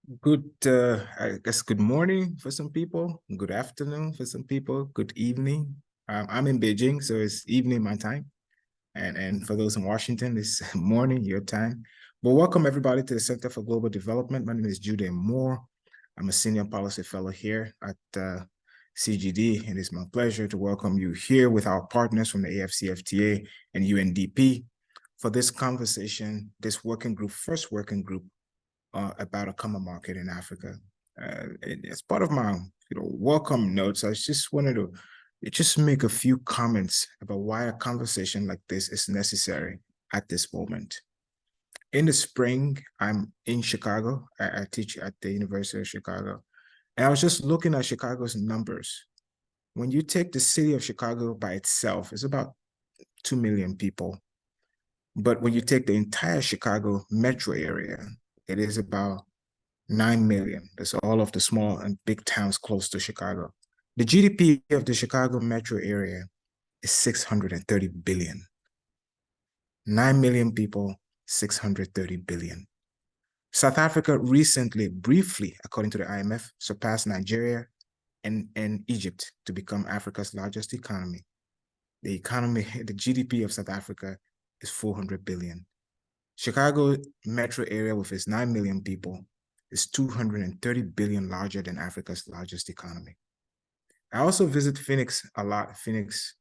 I guess good morning for some people, good afternoon for some people, good evening. I'm in Beijing, so it's evening my time. And for those in Washington, it's morning your time. But welcome everybody to the Center for Global Development. My name is Gyude Moore. I'm a senior policy fellow here at CGD, and it's my pleasure to welcome you here with our partners from the AfCFTA and UNDP for this conversation, this first working group about a common market in Africa. As part of my welcome notes, I just wanted to just make a few comments about why a conversation like this is necessary at this moment. In the spring, I'm in Chicago. I teach at the University of Chicago. And I was just looking at Chicago's numbers. When you take the city of Chicago by itself, it's about 2 million people. But when you take the entire Chicago metro area, it is about 9 million. That's all of the small and big towns close to Chicago. The GDP of the Chicago metro area is 630 billion. 9 million people, 630 billion. South Africa recently, briefly, according to the IMF, surpassed Nigeria and Egypt to become Africa's largest economy. The GDP of South Africa is 400 billion. Chicago metro area with its 9 million people is 230 billion larger than Africa's largest economy. I also visit Phoenix a lot. Phoenix,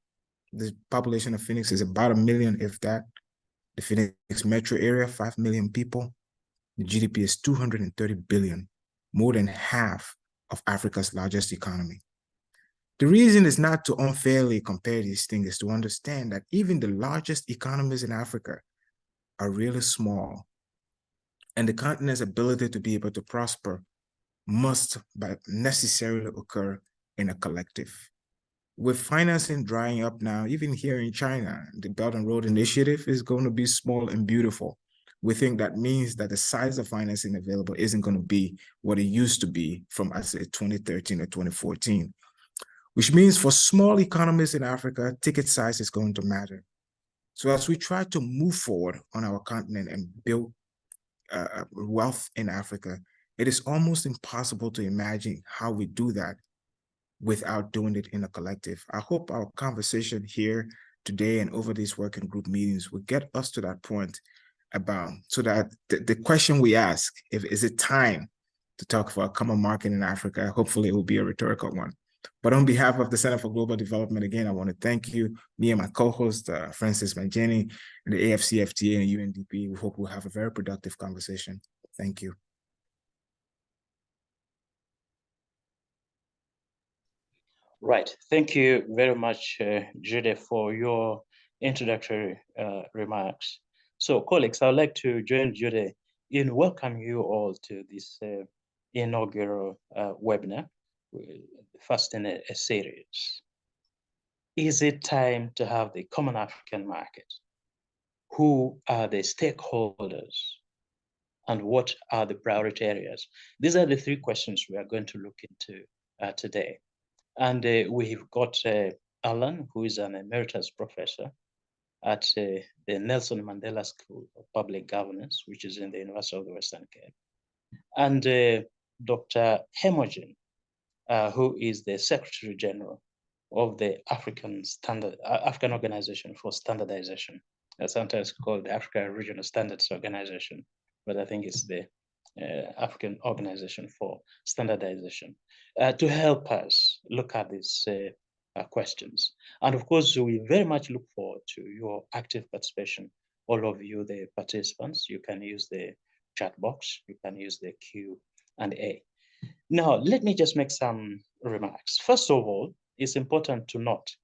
the population of Phoenix is about 1 million, if that. The Phoenix metro area, 5 million people. The GDP is 230 billion, more than half of Africa's largest economy. The reason is not to unfairly compare these things, is to understand that even the largest economies in Africa are really small. And the continent's ability to be able to prosper must necessarily occur in a collective. With financing drying up now, even here in China, the Belt and Road Initiative is going to be small and beautiful. We think that means that the size of financing available isn't going to be what it used to be from, I say, 2013 or 2014, which means for small economies in Africa, ticket size is going to matter. So as we try to move forward on our continent and build wealth in Africa, it is almost impossible to imagine how we do that without doing it in a collective. I hope our conversation here today and over these working group meetings will get us to that point so that the question we ask, is it time to talk for a common market in Africa? Hopefully it will be a rhetorical one. But on behalf of the Center for Global Development, again, I want to thank you, me and my co-host, Francis Mangeni, and the AfCFTA and UNDP. We hope we'll have a very productive conversation. Thank you. Right. Thank you very much, Gyude, for your introductory remarks. So, colleagues, I'd like to join Gyude in welcoming you all to this inaugural webinar, first in a series. Is it time to have the common African market? Who are the stakeholders? And what are the priority areas? These are the three questions we are going to look into today. And we've got Alan, who is an emeritus professor at the Nelson Mandela School of Public Governance, which is in the University of the Western Cape, and Dr. Imogen, who is the Secretary General of the African Organization for Standardization, sometimes called the Africa Regional Standards Organization, but I think it's the African Organization for Standardization, to help us look at these questions. And of course, we very much look forward to your active participation. All of you, the participants, you can use the chat box, you can use the Q&A. Now, let me just make some remarks. First of all, it's important to note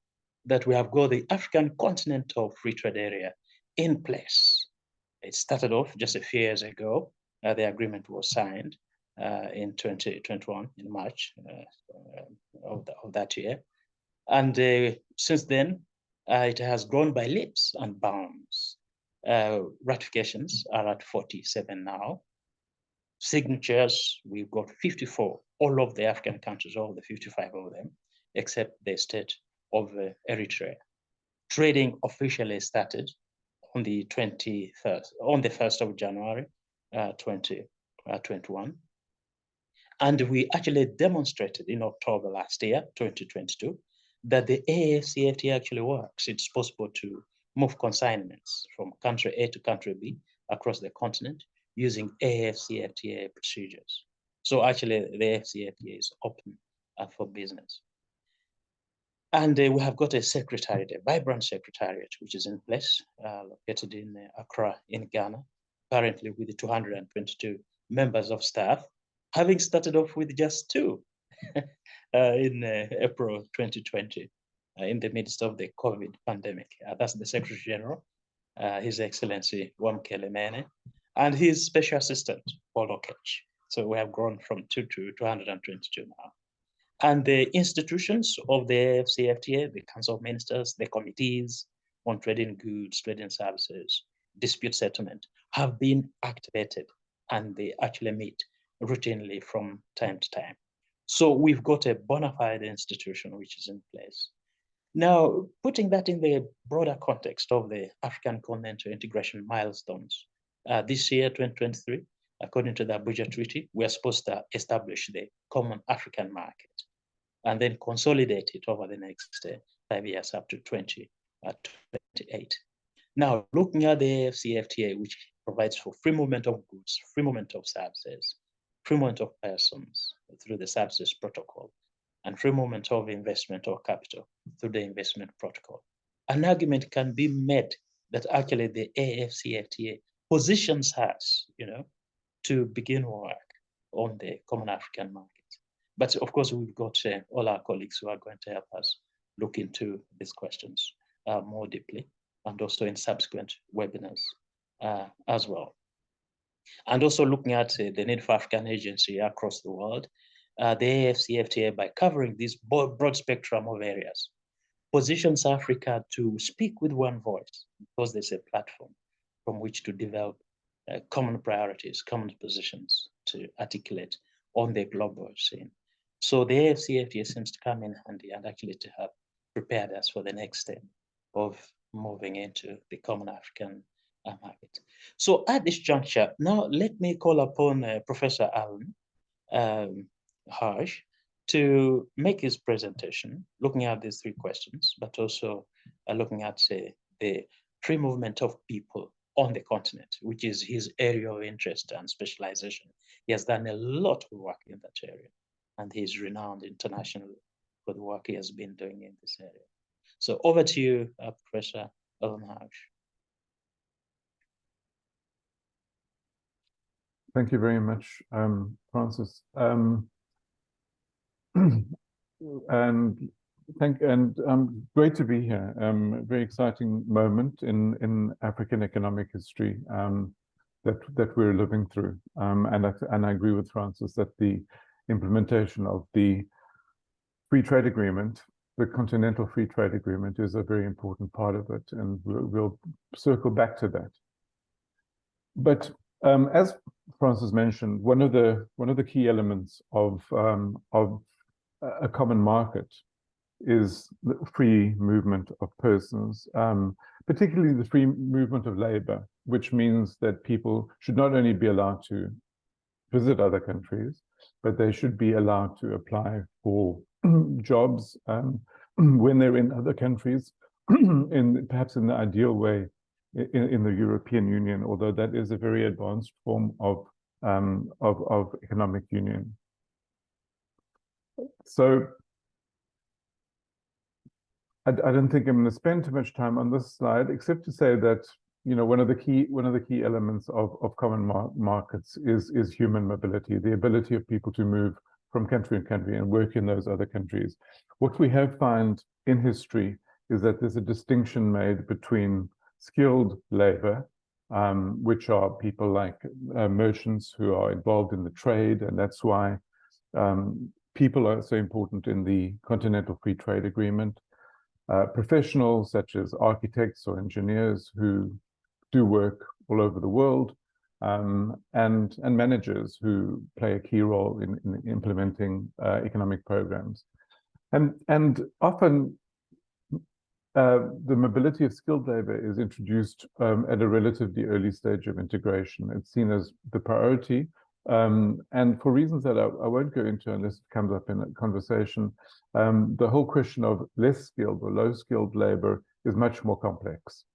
that we have got the African Continental Free Trade Area in place. It started off just a few years ago. The agreement was signed in 2021, in March of that year. And since then, it has grown by leaps and bounds. Ratifications are at 47 now. Signatures, we've got 54, all of the African countries, all the 55 of them, except the state of Eritrea. Trading officially started on the 1st of January 2021. And we actually demonstrated in October last year, 2022, that the AfCFTA actually works. It's possible to move consignments from country A to country B across the continent using AfCFTA procedures. So actually, the AfCFTA is open for business. And we have got a secretariat, a vibrant secretariat, which is in place, located in Accra, in Ghana, currently with 222 members of staff, having started off with just 2 in April 2020, in the midst of the COVID pandemic. That's the Secretary General, His Excellency Wamkele Mene, and his Special Assistant, Paul Okech. So we have grown from 2 to 222 now. And the institutions of the AfCFTA, the Council of Ministers, the committees on trading goods, trading services, dispute settlement, have been activated, and they actually meet routinely from time to time. So we've got a bona fide institution which is in place. Now, putting that in the broader context of the African continental integration milestones, this year, 2023, according to the Abuja Treaty, we are supposed to establish the Common African Market and then consolidate it over the next 5 years up to 2028. Now, looking at the AfCFTA, which provides for free movement of goods, free movement of services, free movement of persons through the services protocol, and free movement of investment or capital through the investment protocol, an argument can be made that actually the AfCFTA positions us, to begin work on the Common African Market. But of course, we've got all our colleagues who are going to help us look into these questions more deeply, and also in subsequent webinars as well. And also looking at the need for African agency across the world, the AfCFTA, by covering this broad spectrum of areas, positions Africa to speak with one voice, because there's a platform from which to develop common priorities, common positions to articulate on the global scene. So the AfCFTA seems to come in handy and actually to have prepared us for the next step of moving into the Common African Market. So at this juncture, now let me call upon Professor Alan Harsh to make his presentation, looking at these 3 questions, but also looking at the free movement of people on the continent, which is his area of interest and specialization. He has done a lot of work in that area, and he's renowned internationally for the work he has been doing in this area. So over to you, Professor Alan Harsh. Thank you very much, Francis. Great to be here. Very exciting moment in African economic history that we're living through. And I agree with Francis that the implementation of the free trade agreement, the Continental Free Trade Agreement, is a very important part of it, and we'll circle back to that. But as Francis mentioned, one of the key elements of a common market is the free movement of persons, particularly the free movement of labor, which means that people should not only be allowed to visit other countries, but they should be allowed to apply for jobs when they're in other countries, perhaps in the ideal way in the European Union, although that is a very advanced form of economic union. So I don't think I'm going to spend too much time on this slide, except to say that one of the key elements of common markets is human mobility, the ability of people to move from country to country and work in those other countries. What we have found in history is that there's a distinction made between skilled labor, which are people like merchants who are involved in the trade, and that's why people are so important in the Continental Free Trade Agreement. Professionals such as architects or engineers who do work all over the world, and managers who play a key role in implementing economic programs. And often the mobility of skilled labor is introduced at a relatively early stage of integration. It's seen as the priority And for reasons that I won't go into unless it comes up in a conversation, the whole question of less skilled or low skilled labor is much more complex,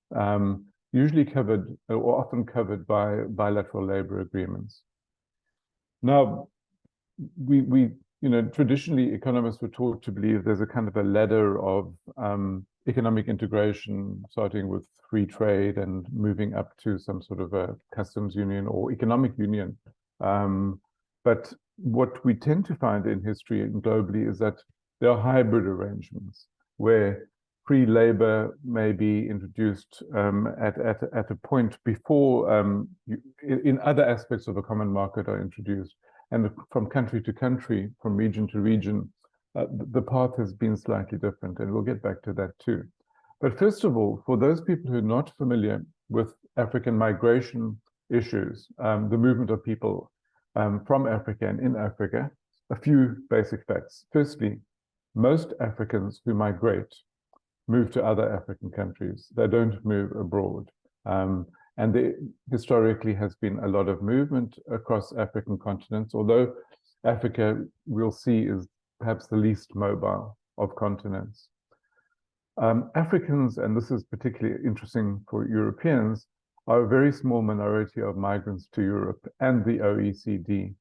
usually covered or often covered by bilateral labor agreements. Now, traditionally economists were taught to believe there's a kind of a ladder of economic integration, starting with free trade and moving up to some sort of a customs union or economic union. But what we tend to find in history and globally is that there are hybrid arrangements where free labor may be introduced at a point before in other aspects of a common market are introduced. And from country to country, from region to region, the path has been slightly different, and we'll get back to that too. But first of all, for those people who are not familiar with African migration issues, the movement of people from Africa and in Africa, a few basic facts. Firstly, most Africans who migrate move to other African countries. They don't move abroad. And there historically has been a lot of movement across African continents, although Africa, we'll see, is perhaps the least mobile of continents. Africans, and this is particularly interesting for Europeans, are a very small minority of migrants to Europe and the OECD.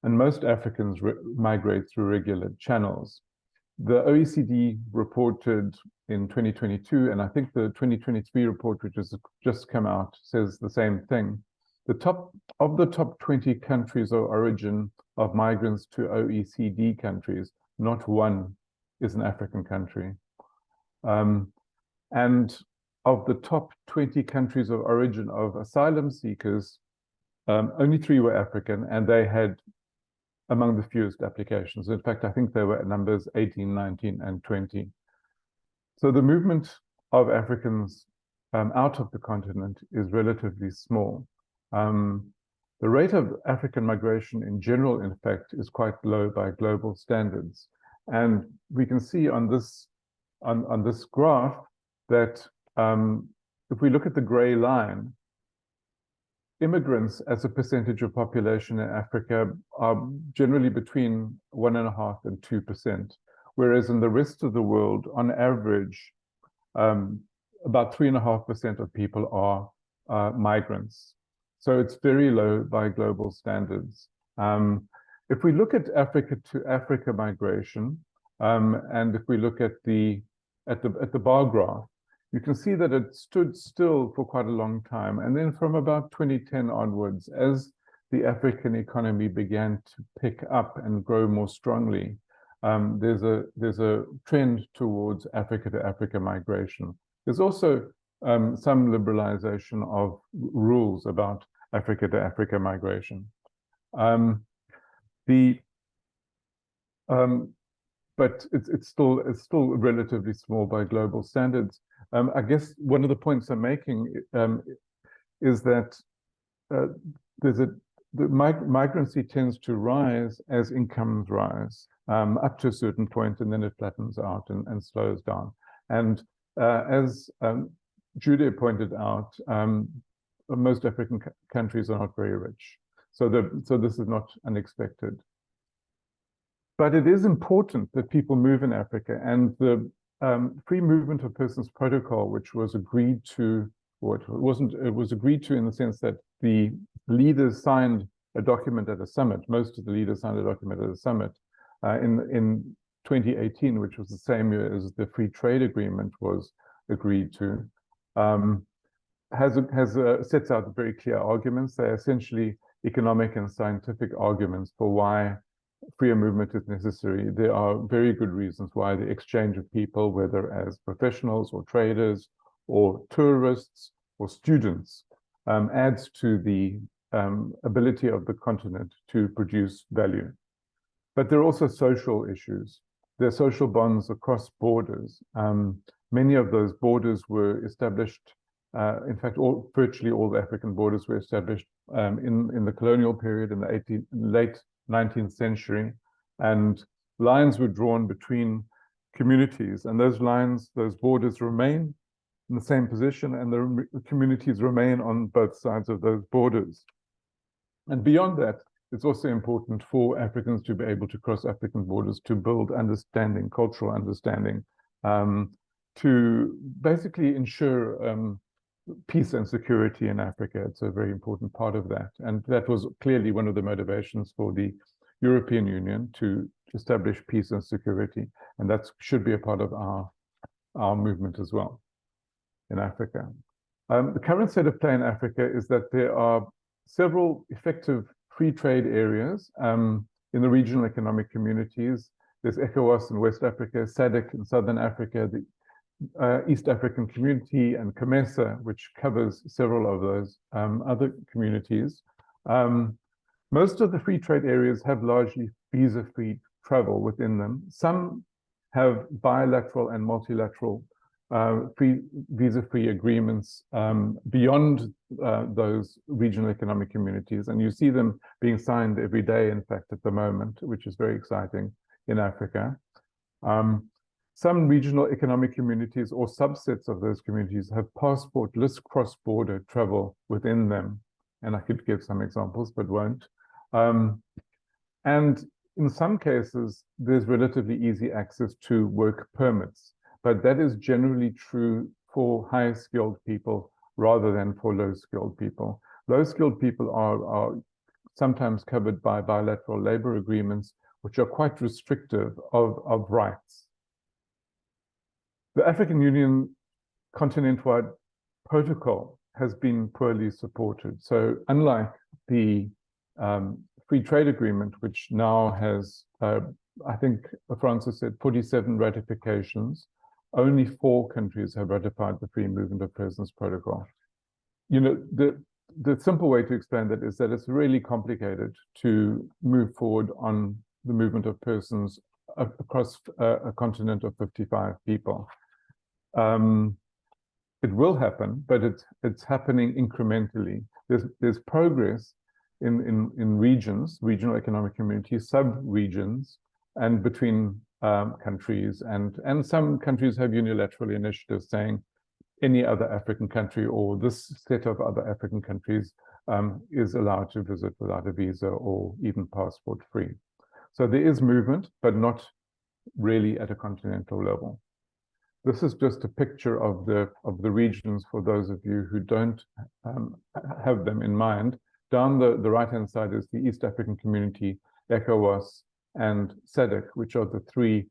And most Africans migrate through regular channels. The OECD reported in 2022, and I think the 2023 report, which has just come out, says the same thing. The top 20 countries of origin of migrants to OECD countries, not one is an African country. And of the top 20 countries of origin of asylum seekers, only 3 were African, and they had among the fewest applications. In fact, I think there were numbers 18, 19, and 20. So the movement of Africans out of the continent is relatively small. The rate of African migration in general, in fact, is quite low by global standards. And we can see on this graph that if we look at the gray line, immigrants as a percentage of population in Africa are generally between 1.5% and 2%, whereas in the rest of the world, on average, about 3.5% of people are migrants. So it's very low by global standards. If we look at Africa to Africa migration, and if we look at the bar graph, you can see that it stood still for quite a long time. And then from about 2010 onwards, as the African economy began to pick up and grow more strongly, there's a trend towards Africa to Africa migration. There's also some liberalization of rules about Africa to Africa migration. But it's still relatively small by global standards. I guess one of the points I'm making is that migrancy tends to rise as incomes rise up to a certain point, and then it flattens out and slows down. And as Gyude pointed out, most African countries are not very rich, so this is not unexpected. But it is important that people move in Africa, and the Free Movement of Persons Protocol, which was agreed to, or it was agreed to in the sense that the leaders signed a document at a summit. Most of the leaders signed a document at a summit in 2018, which was the same year as the Free Trade Agreement was agreed to. Sets out very clear arguments. They're essentially economic and scientific arguments for why freer movement is necessary. There are very good reasons why the exchange of people, whether as professionals or traders or tourists or students, adds to the ability of the continent to produce value. But there are also social issues. There are social bonds across borders. Many of those borders were established, in fact, virtually all the African borders were established in the colonial period in the late 19th century, and lines were drawn between communities, and those borders remain in the same position, and the communities remain on both sides of those borders. And beyond that, it's also important for Africans to be able to cross African borders to build understanding, cultural understanding, to basically ensure peace and security in Africa. It's a very important part of that. And that was clearly one of the motivations for the European Union to establish peace and security. And that should be a part of our movement as well in Africa. The current state of play in Africa is that there are several effective free trade areas in the regional economic communities. There's ECOWAS in West Africa, SADC in Southern Africa, the East African Community, and COMESA, which covers several of those other communities. Most of the free trade areas have largely visa-free travel within them. Some have bilateral and multilateral visa-free agreements beyond those regional economic communities. And you see them being signed every day, in fact, at the moment, which is very exciting in Africa. Some regional economic communities or subsets of those communities have passport-less cross-border travel within them. And I could give some examples, but won't. And in some cases, there's relatively easy access to work permits, but that is generally true for high-skilled people rather than for low-skilled people. Low-skilled people are sometimes covered by bilateral labor agreements, which are quite restrictive of rights. The African Union continent-wide protocol has been poorly supported. So unlike the free trade agreement, which now has, I think Francis said, 47 ratifications, only 4 countries have ratified the Free Movement of Persons Protocol. You know, the simple way to explain that is that it's really complicated to move forward on the movement of persons across a continent of 55 people. It will happen, but it's happening incrementally. There's progress in regions, regional economic communities, sub-regions, and between countries, and some countries have unilateral initiatives saying any other African country or this set of other African countries is allowed to visit without a visa or even passport free. So there is movement, but not really at a continental level. This is just a picture of the regions for those of you who don't have them in mind. Down the right-hand side is the East African Community, ECOWAS, and SADC, which are the 3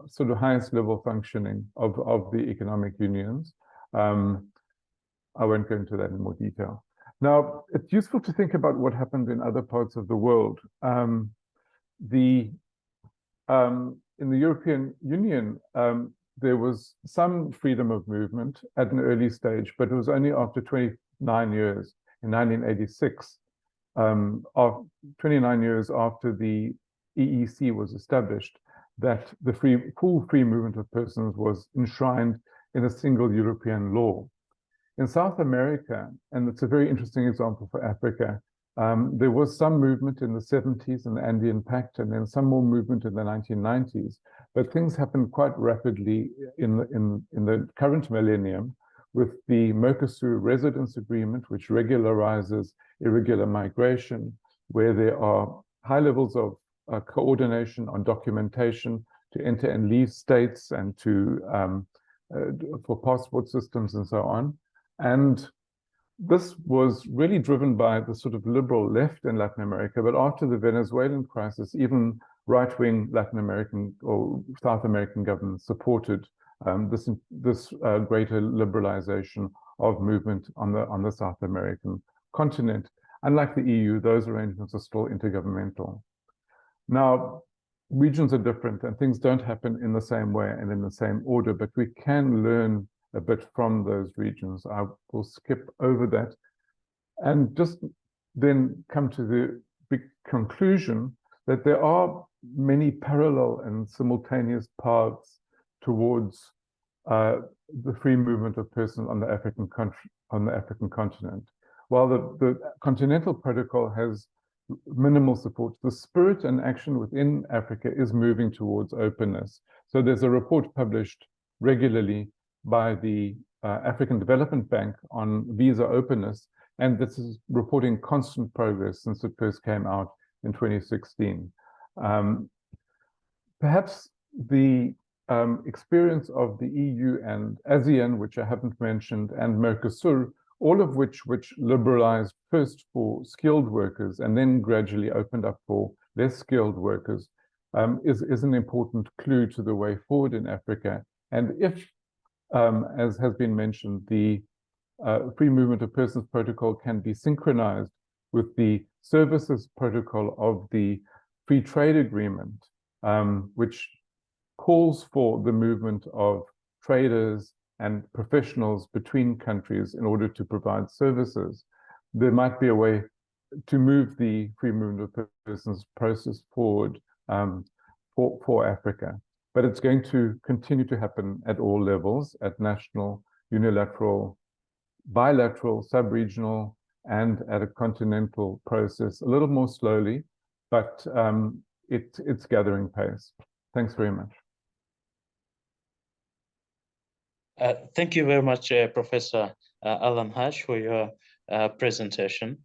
sort of highest level functioning of the economic unions. I won't go into that in more detail. Now, it's useful to think about what happened in other parts of the world. In the European Union, there was some freedom of movement at an early stage, but it was only after 29 years, in 1986, 29 years after the EEC was established, that the full free movement of persons was enshrined in a single European law. In South America, and it's a very interesting example for Africa, there was some movement in the 70s in the Andean Pact, and then some more movement in the 1990s. But things happened quite rapidly in the current millennium with the Mercosur Residence Agreement, which regularizes irregular migration, where there are high levels of coordination on documentation to enter and leave states and to for passport systems and so on. And this was really driven by the sort of liberal left in Latin America, but after the Venezuelan crisis, even right-wing Latin American or South American governments supported this greater liberalization of movement on the South American continent. Unlike the EU, those arrangements are still intergovernmental. Now, regions are different and things don't happen in the same way and in the same order, but we can learn a bit from those regions. I will skip over that and just then come to the big conclusion that there are many parallel and simultaneous paths towards the free movement of persons on the African continent. While the Continental Protocol has minimal support, the spirit and action within Africa is moving towards openness. So there's a report published regularly by the African Development Bank on visa openness, and this is reporting constant progress since it first came out in 2016. Perhaps the experience of the EU and ASEAN, which I haven't mentioned, and Mercosur, all of which liberalized first for skilled workers and then gradually opened up for less skilled workers, is an important clue to the way forward in Africa. And if, as has been mentioned, the free movement of persons protocol can be synchronized with the services protocol of the free trade agreement, which calls for the movement of traders and professionals between countries in order to provide services, there might be a way to move the free movement of persons process forward for Africa. But it's going to continue to happen at all levels, at national, unilateral, bilateral, sub-regional, and at a continental process, a little more slowly, but it's gathering pace. Thanks very much. Thank you very much, Professor Alan Hash, for your presentation.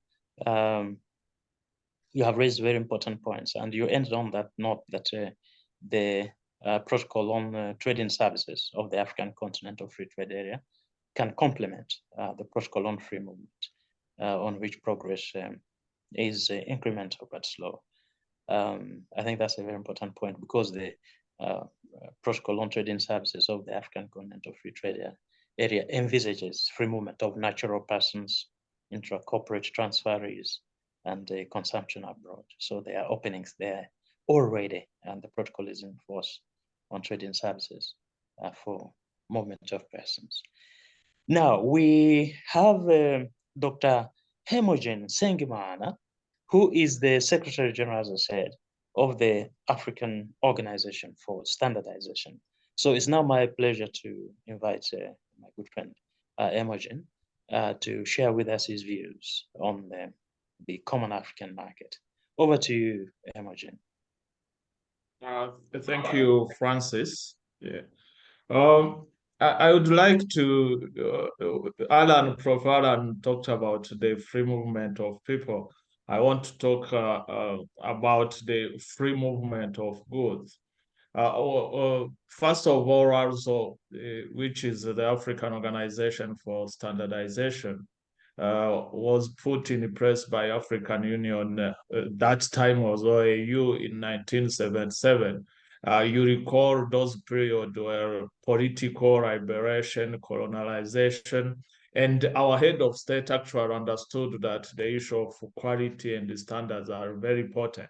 You have raised very important points, and you ended on that note that the protocol on trading services of the African Continental Free Trade Area can complement the protocol on free movement, on which progress is incremental but slow. I think that's a very important point, because the protocol on trading services of the African Continental Free Trade Area envisages free movement of natural persons, intra-corporate transferees, and consumption abroad. So there are openings there already, and the protocol is in force on trading services for movement of persons. Now we have Dr. Mangeni Sengimana, who is the Secretary General, as I said, of the African Organization for Standardization. So it's now my pleasure to invite my good friend Mangeni to share with us his views on the common African market. Over to you, Mangeni. Thank you, Francis. Yeah. I would like to, Prof. Alan talked about the free movement of people. I want to talk about the free movement of goods. First of all, also, which is the African Organization for Standardization, was put in place by African Union. That time was OAU in 1977. You recall those periods where political liberation, colonization, and our head of state actually understood that the issue of quality and the standards are very important.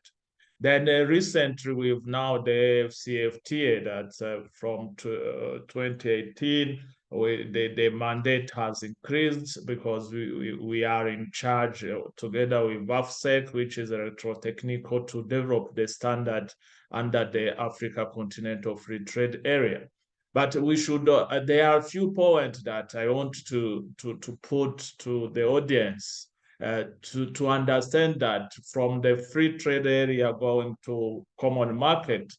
Then recently, we've now the AfCFTA that from 2018, the mandate has increased because we are in charge together with AfCFTA, which is electrotechnical, to develop the standard under the Africa Continental Free Trade Area. But we should, there are a few points that I want to put to the audience to understand that from the free trade area going to common market,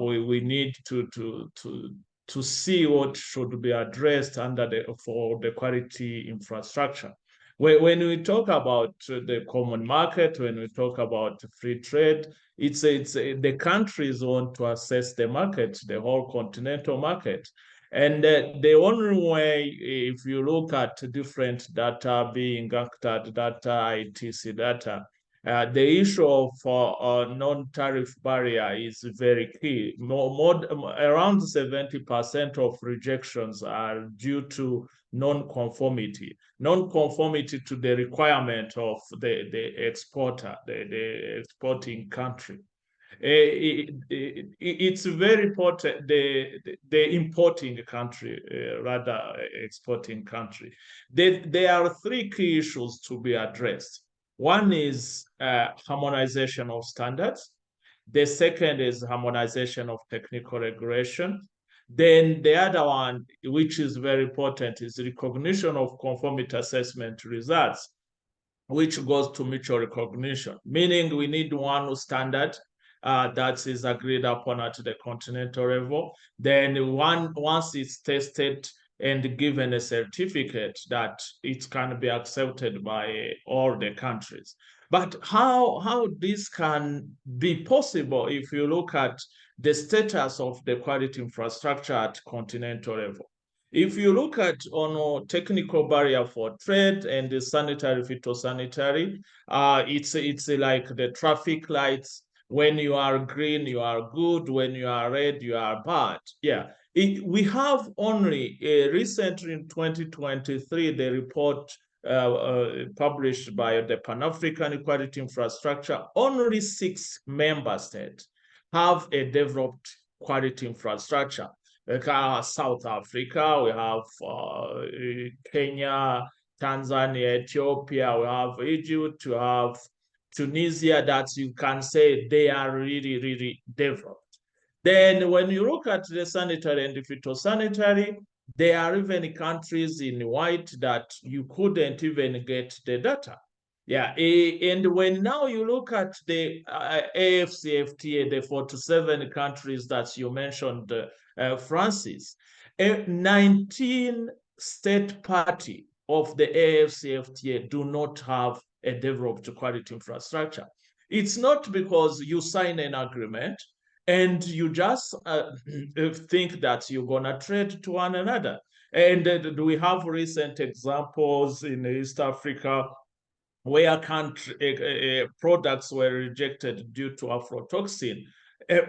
we need to see what should be addressed under for the quality infrastructure. When we talk about the common market, when we talk about free trade, it's the countries want to assess the market, the whole continental market. And the only way, if you look at different data being acted, data, ITC data, the issue of non-tariff barrier is very key. Around 70% of rejections are due to non-conformity to the requirement of the exporter, the exporting country. It's very important, the importing country, rather exporting country. There are three key issues to be addressed. One is harmonization of standards. The second is harmonization of technical regulation. Then the other one, which is very important, is recognition of conformity assessment results, which goes to mutual recognition, meaning we need one standard that is agreed upon at the continental level. Then once it's tested, and given a certificate that it can be accepted by all the countries. But how this can be possible if you look at the status of the quality infrastructure at continental level? If you look at on a technical barrier for trade and the sanitary phytosanitary, it's like the traffic lights. When you are green, you are good. When you are red, you are bad. Yeah. We have only recently in 2023, the report published by the Pan-African Equality Infrastructure, only 6 member states have a developed quality infrastructure. Like South Africa, we have Kenya, Tanzania, Ethiopia, we have Egypt, we have Tunisia, that you can say they are really, really developed. Then when you look at the sanitary and the phytosanitary, there are even countries in white that you couldn't even get the data. Yeah, and when now you look at the AfCFTA, the 47 countries that you mentioned, Francis, 19 state party of the AfCFTA do not have a developed quality infrastructure. It's not because you sign an agreement and you just think that you're gonna trade to one another. And we have recent examples in East Africa where products were rejected due to aflatoxin.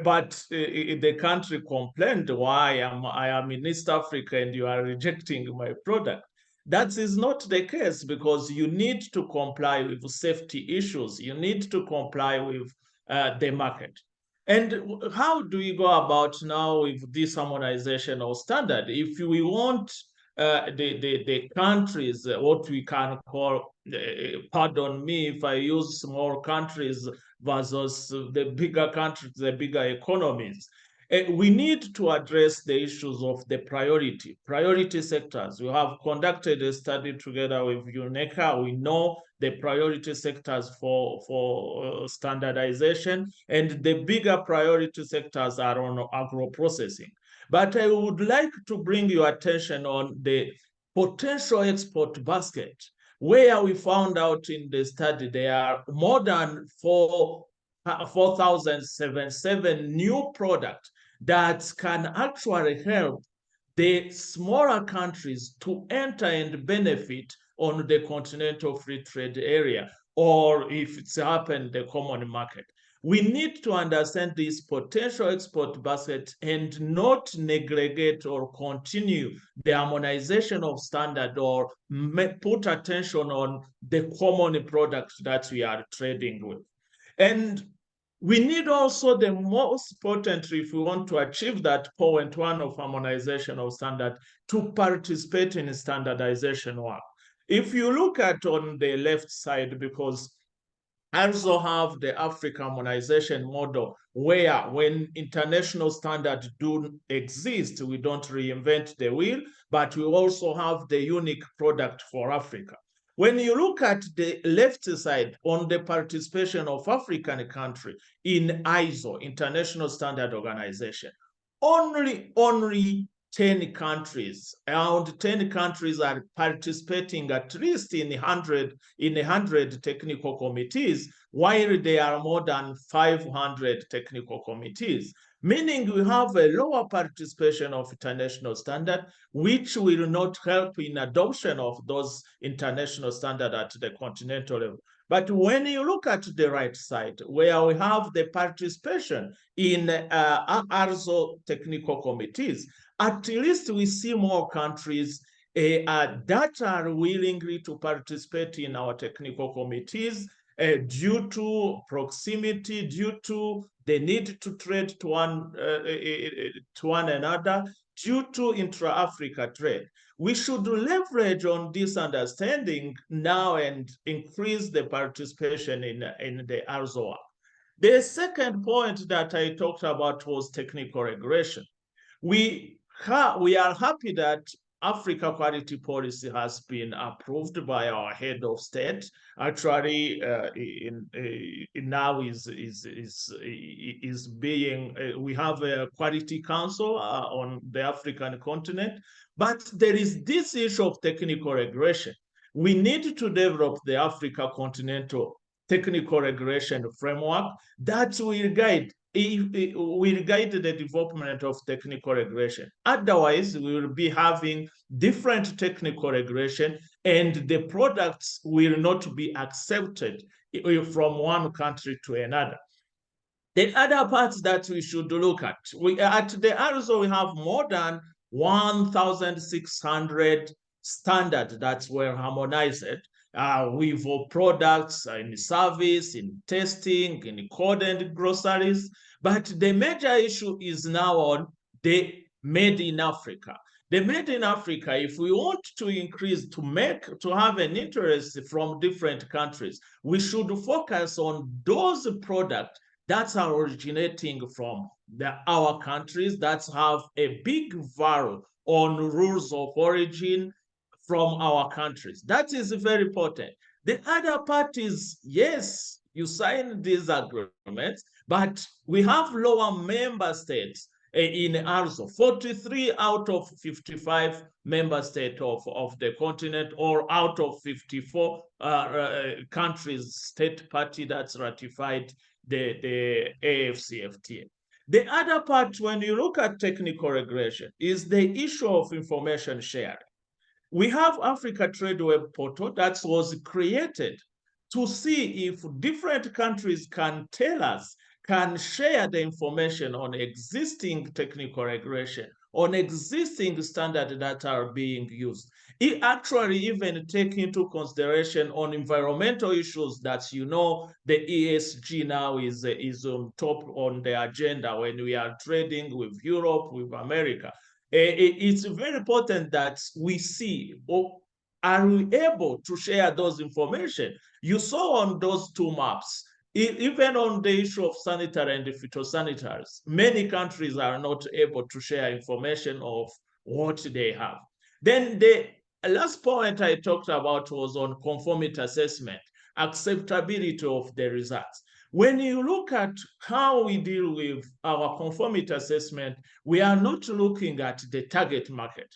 But the country complained, why I am in East Africa and you are rejecting my product. That is not the case, because you need to comply with safety issues. You need to comply with the market. And how do we go about now with this harmonization of standard? If we want the countries, what we can call, pardon me if I use small countries versus the bigger countries, the bigger economies, we need to address the issues of the priority sectors. We have conducted a study together with UNECA. We know the priority sectors for standardization, and the bigger priority sectors are on agro-processing. But I would like to bring your attention on the potential export basket, where we found out in the study there are more than 4,077 new products that can actually help the smaller countries to enter and benefit on the continental free trade area, or if it's happened, the common market. We need to understand this potential export basket and not neglect or continue the harmonization of standard, or put attention on the common products that we are trading with. And we need also, the most important, if we want to achieve that point one of harmonization of standard, to participate in standardization work. If you look at on the left side, because I also have the African harmonization model, where when international standards do exist, we don't reinvent the wheel, but we also have the unique product for Africa. When you look at the left side on the participation of African country in ISO, International Standard Organization, only 10 countries, around 10 countries are participating at least in 100 technical committees, while there are more than 500 technical committees, meaning we have a lower participation of international standard, which will not help in adoption of those international standards at the continental level. But when you look at the right side, where we have the participation in ARZO technical committees, at least we see more countries that are willing to participate in our technical committees due to proximity, due to the need to trade to one another, due to intra-Africa trade. We should leverage on this understanding now and increase the participation in the ARZO. The second point that I talked about was technical regulation. We are happy that Africa quality policy has been approved by our head of state. Actually, now is being we have a quality council on the African continent, but there is this issue of technical regulation. We need to develop the Africa Continental technical regulation framework that will guide the development of technical regulation. Otherwise, we will be having different technical regulation and the products will not be accepted from one country to another. The other parts that we should look at, at the ARZO, we have more than 1,600 standards that were harmonized with products in service, in testing, in code and groceries. But the major issue is now on the made in Africa. The made in Africa, if we want to increase, to have an interest from different countries, we should focus on those products that are originating from our countries that have a big value on rules of origin from our countries. That is very important. The other part is, yes, you sign these agreements, but we have lower member states in ARZO, 43 out of 55 member states of the continent, or out of 54 countries, state party that's ratified the AfCFTA. The other part, when you look at technical regulation, is the issue of information sharing. We have Africa Trade Web Portal that was created to see if different countries can tell us, can share the information on existing technical regulation, on existing standards that are being used. It actually even take into consideration on environmental issues that, you know, the ESG now is on top on the agenda when we are trading with Europe, with America. It's very important that we see, are we able to share those information? You saw on those two maps, even on the issue of sanitary and phytosanitaries, many countries are not able to share information of what they have. Then the last point I talked about was on conformity assessment, acceptability of the results. When you look at how we deal with our conformity assessment, we are not looking at the target market.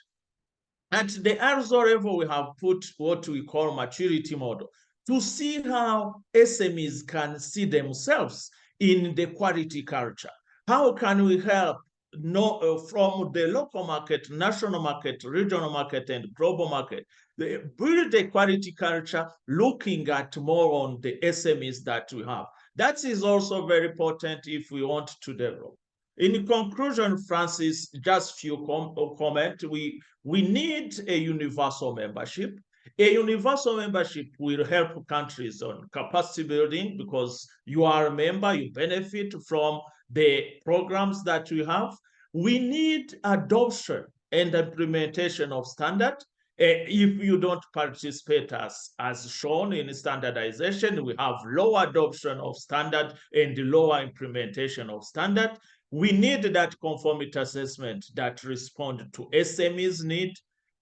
At the ARZO level, we have put what we call maturity model to see how SMEs can see themselves in the quality culture. How can we help from the local market, national market, regional market, and global market, build the quality culture, looking at more on the SMEs that we have. That is also very important if we want to develop. In conclusion, Francis, just few comments. We need a universal membership. A universal membership will help countries on capacity building because you are a member, you benefit from the programs that we have. We need adoption and implementation of standard. If you don't participate as shown in standardization, we have low adoption of standard and lower implementation of standard. We need that conformity assessment that respond to SMEs need,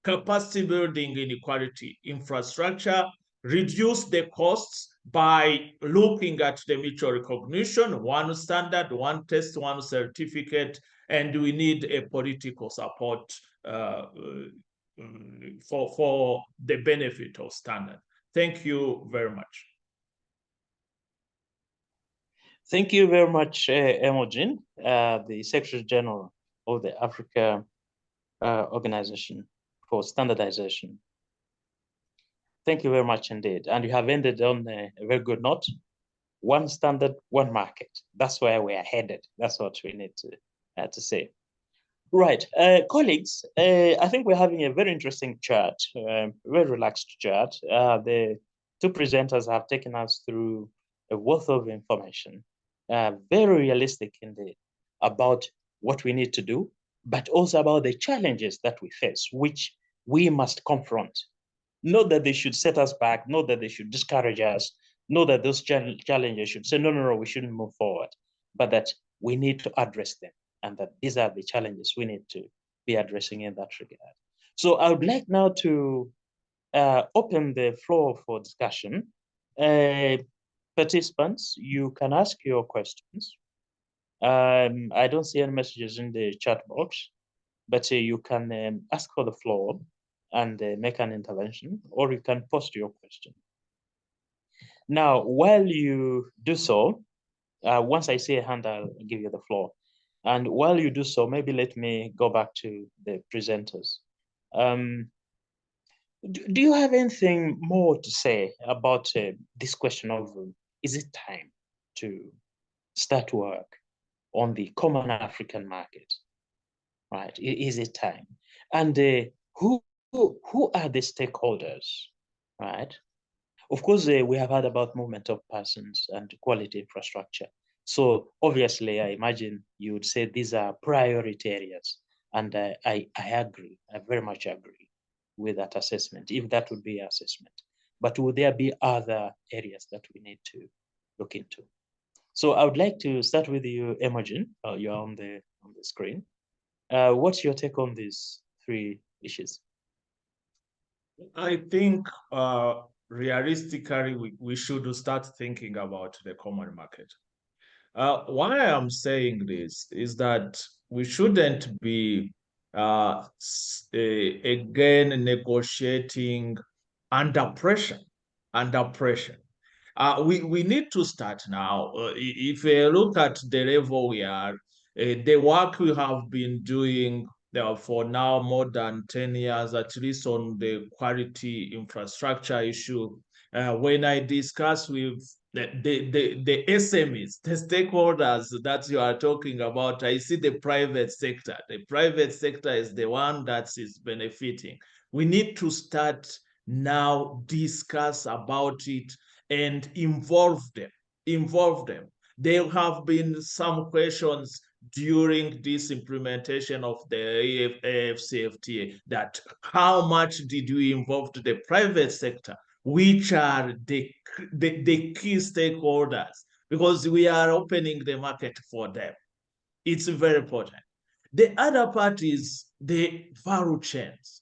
capacity building inequality infrastructure, reduce the costs by looking at the mutual recognition, one standard, one test, one certificate, and we need a political support for the benefit of standard. Thank you very much. Thank you very much, Imogen, the Secretary General of the Africa Organization for Standardization. Thank you very much indeed. And you have ended on a very good note. One standard, one market. That's where we are headed. That's what we need to say. Right, colleagues, I think we're having a very interesting chat, very relaxed chat. The two presenters have taken us through a wealth of information, very realistic indeed, about what we need to do, but also about the challenges that we face, which we must confront. Not that they should set us back, not that they should discourage us, not that those challenges should say, no, we shouldn't move forward, but that we need to address them, and that these are the challenges we need to be addressing in that regard. So I would like now to open the floor for discussion. Participants, you can ask your questions. I don't see any messages in the chat box, but you can ask for the floor and make an intervention, or you can post your question. Now, while you do so, once I see a hand, I'll give you the floor. And while you do so, maybe let me go back to the presenters. Do you have anything more to say about this question of, is it time to start work on the common African market, right? Is it time? And who are the stakeholders, right? Of course, we have heard about movement of persons and quality infrastructure. So obviously, I imagine you would say these are priority areas. And I agree, I very much agree with that assessment, if that would be an assessment. But would there be other areas that we need to look into? So I would like to start with you, Imogen. You're on the screen. What's your take on these three issues? I think realistically, we should start thinking about the common market. Why I'm saying this is that we shouldn't be again negotiating under pressure. We need to start now. If you look at the level we are, the work we have been doing for now more than 10 years, at least on the quality infrastructure issue, when I discuss with the SMEs, the stakeholders that you are talking about, I see the private sector. The private sector is the one that is benefiting. We need to start now, discuss about it and involve them. There have been some questions during this implementation of the AfCFTA that how much did we involve the private sector, which are the key stakeholders, because we are opening the market for them. It's very important. The other part is the value chains.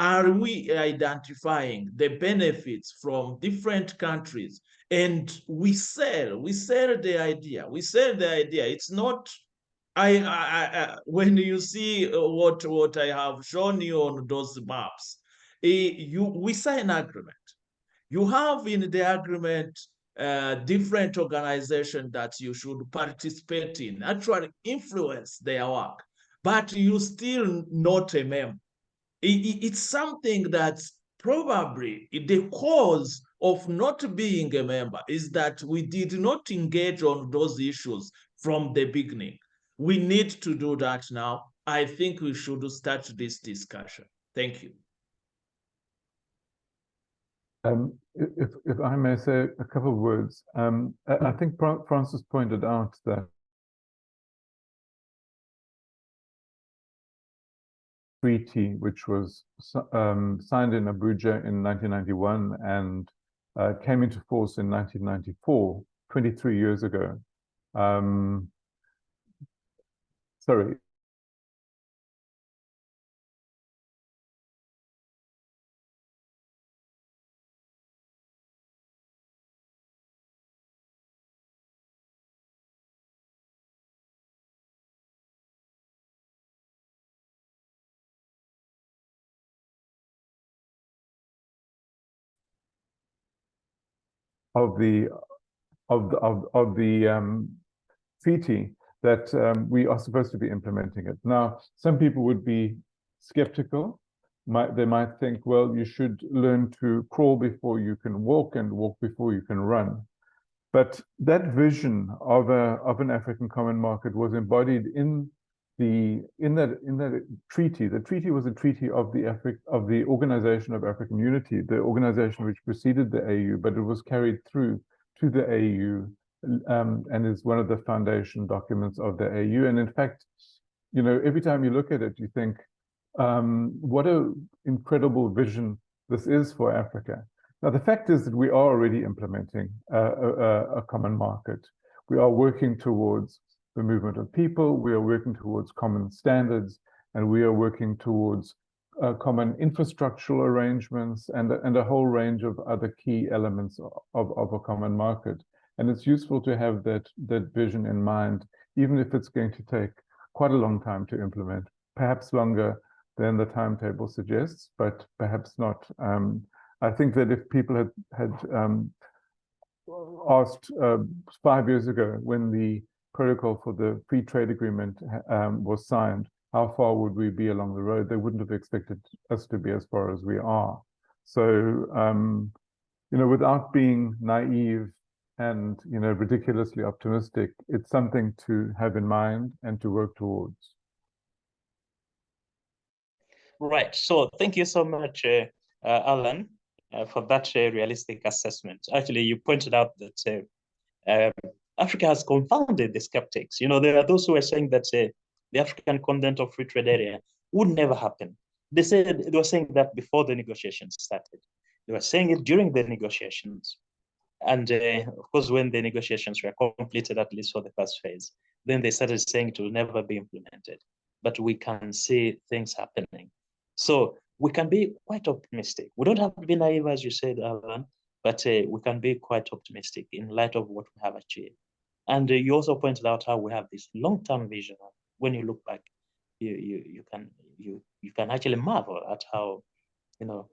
Are we identifying the benefits from different countries? And we sell the idea. It's not, when you see what I have shown you on those maps, we sign an agreement. You have in the agreement different organizations that you should participate in, actually influence their work, but you still not a member. It's something that's probably the cause of not being a member is that we did not engage on those issues from the beginning. We need to do that now. I think we should start this discussion. Thank you. If I may say a couple of words, I think Francis pointed out that treaty, which was signed in Abuja in 1991 and came into force in 1994, 23 years ago. Sorry. Of the treaty that we are supposed to be implementing it. Now, some people would be skeptical. They might think, well, you should learn to crawl before you can walk and walk before you can run. But that vision of an African common market was embodied in that treaty. The treaty was a treaty of the Organization of African Unity, the organization which preceded the AU, but it was carried through to the AU and is one of the foundation documents of the AU. And in fact, you know, every time you look at it, you think, what an incredible vision this is for Africa. Now, the fact is that we are already implementing a common market. We are working towards the movement of people. We are working towards common standards. and we are working towards common infrastructural arrangements and a whole range of other key elements of a common market. And it's useful to have that vision in mind, even if it's going to take quite a long time to implement, perhaps longer than the timetable suggests, but perhaps not. I think that if people had asked 5 years ago, when the protocol for the free trade agreement was signed, how far would we be along the road, they wouldn't have expected us to be as far as we are. So, you know, without being naive and, you know, ridiculously optimistic, it's something to have in mind and to work towards. Right. So thank you so much, Alan, for that realistic assessment. Actually, you pointed out that Africa has confounded the skeptics. You know, there are those who are saying that the African Continental Free Trade Area would never happen. They were saying that before the negotiations started. They were saying it during the negotiations. And of course, when the negotiations were completed, at least for the first phase, then they started saying it will never be implemented. But we can see things happening. So we can be quite optimistic. We don't have to be naive, as you said, Alan, but we can be quite optimistic in light of what we have achieved. And you also pointed out how we have this long-term vision. When you look back, you can actually marvel at how, you know,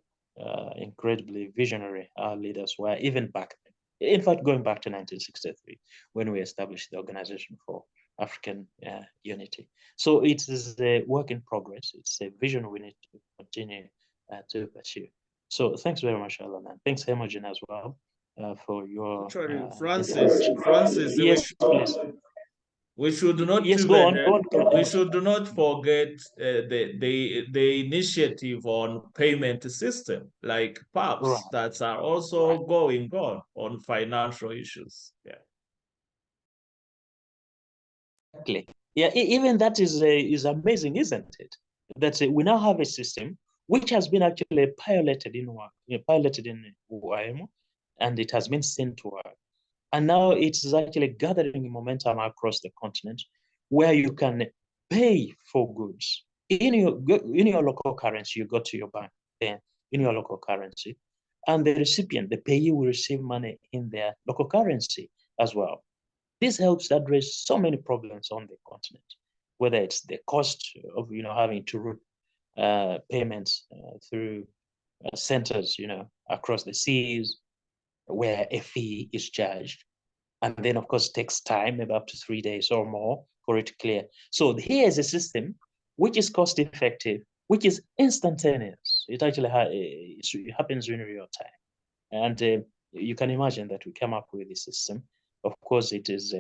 incredibly visionary our leaders were, even back then. In fact, going back to 1963, when we established the Organization for African Unity. So it is a work in progress. It's a vision we need to continue to pursue. So thanks very much, Alan, and thanks, Imogen, as well, for your. Actually, Francis, yes, please. We should not yes, even, go on. we should not forget the initiative on payment system like PAPs Right. that are also going on financial issues. Yeah. Exactly. Yeah, even that is amazing, isn't it? That we now have a system which has been actually piloted in UAM, and it has been seen to work. And now it is actually gathering momentum across the continent, where you can pay for goods in your local currency. You go to your bank there in your local currency, and the recipient, the payee, will receive money in their local currency as well. This helps address so many problems on the continent, whether it's the cost of having to route payments through centers across the seas, where a fee is charged, and then of course takes time, maybe up to 3 days or more, for it to clear. So here is a system which is cost effective, which is instantaneous. It actually it happens in real time, and you can imagine that we came up with this system. Of course, it is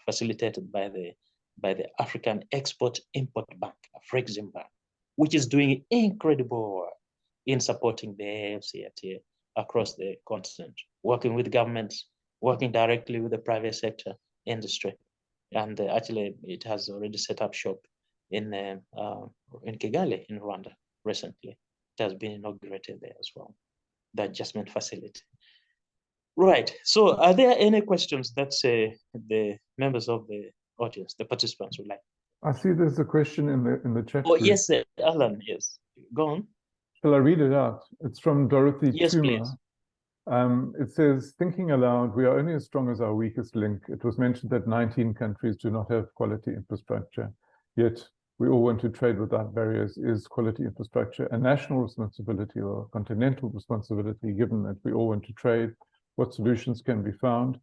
facilitated by the African Export-Import Bank, AfCFTA Bank, which is doing incredible work in supporting the AfCFTA across the continent, working with governments, working directly with the private sector industry. And actually, it has already set up shop in Kigali, in Rwanda, recently. It has been inaugurated there as well, the adjustment facility. Right. So are there any questions that the members of the audience, the participants, would like? I see there's a question in the chat. Oh, group. Yes, Alan, yes. Go on. Shall I read it out? It's from Dorothy Yes, Tuma. Please. It says, thinking aloud, we are only as strong as our weakest link. It was mentioned that 19 countries do not have quality infrastructure, yet we all want to trade without barriers. Is quality infrastructure a national responsibility or a continental responsibility, given that we all want to trade? What solutions can be found,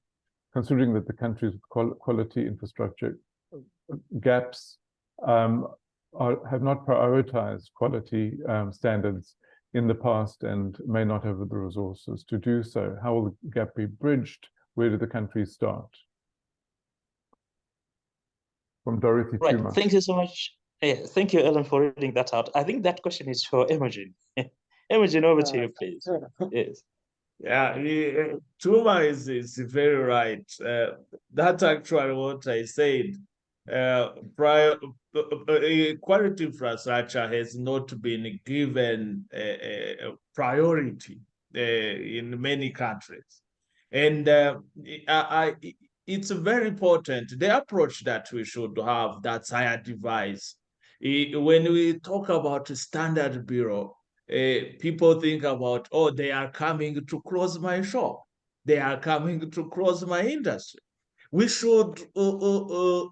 considering that the countries with quality infrastructure gaps have not prioritized quality standards in the past and may not have the resources to do so? How will the gap be bridged? Where do the countries start? From Dorothy Tuma. Thank you so much. Thank you, Ellen, for reading that out. I think that question is for Imogen. Imogen, over to you, please. Yes. Yeah, Tuma is very right. That's actually what I said. Quality infrastructure has not been given a priority in many countries. And it's very important. The approach that we should have, that's I advise, When we talk about the Standard Bureau, people think about, oh, they are coming to close my shop. They are coming to close my industry. We should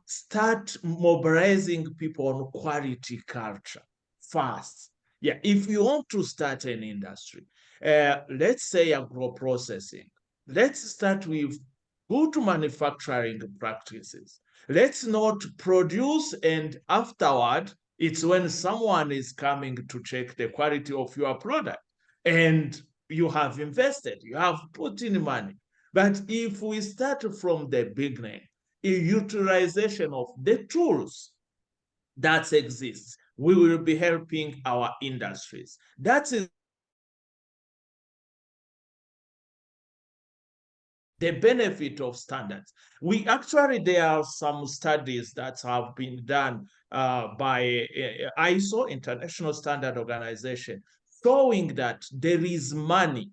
start mobilizing people on quality culture fast. Yeah, if you want to start an industry, let's say agro-processing, let's start with good manufacturing practices. Let's not produce and afterward, it's when someone is coming to check the quality of your product and you have invested, you have put in money. But if we start from the beginning, a utilization of the tools that exist, we will be helping our industries. That is the benefit of standards. There are some studies that have been done by ISO, International Standard Organization, showing that there is money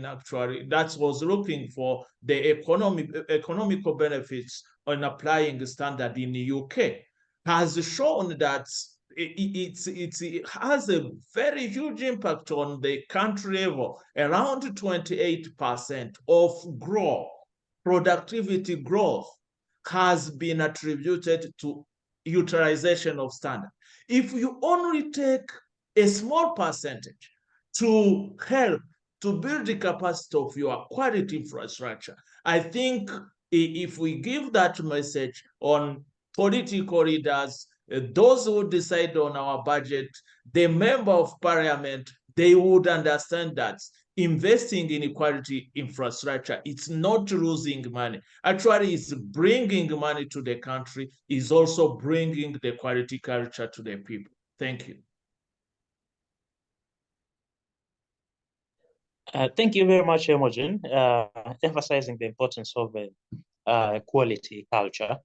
actually that was looking for the economical benefits on applying the standard in the UK has shown that it has a very huge impact on the country level. Around 28% of growth, productivity growth has been attributed to utilization of standard. If you only take a small percentage to help to build the capacity of your quality infrastructure, I think if we give that message on political leaders, those who decide on our budget, the member of parliament, they would understand that investing in quality infrastructure, it's not losing money. Actually, it's bringing money to the country, is also bringing the quality culture to the people. Thank you. Thank you very much, Imogen, emphasizing the importance of quality culture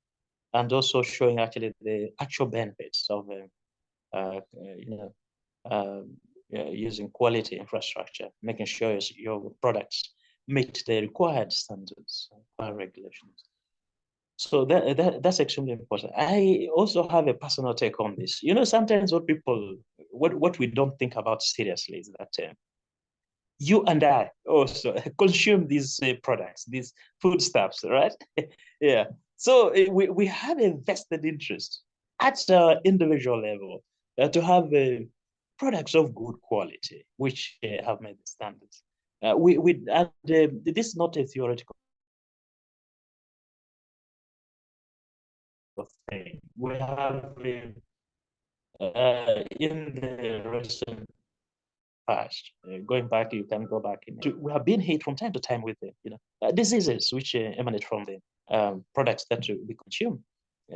and also showing actually the actual benefits of using quality infrastructure, making sure your products meet the required standards and regulations. So that's extremely important. I also have a personal take on this. Sometimes what we don't think about seriously is that you and I also consume these products, these foodstuffs, right? Yeah. So we have a vested interest at the individual level to have products of good quality, which have made the standards. This is not a theoretical thing. We have in the recent past, going back, you can go back. We have been hit from time to time with diseases which emanate from the products that we consume.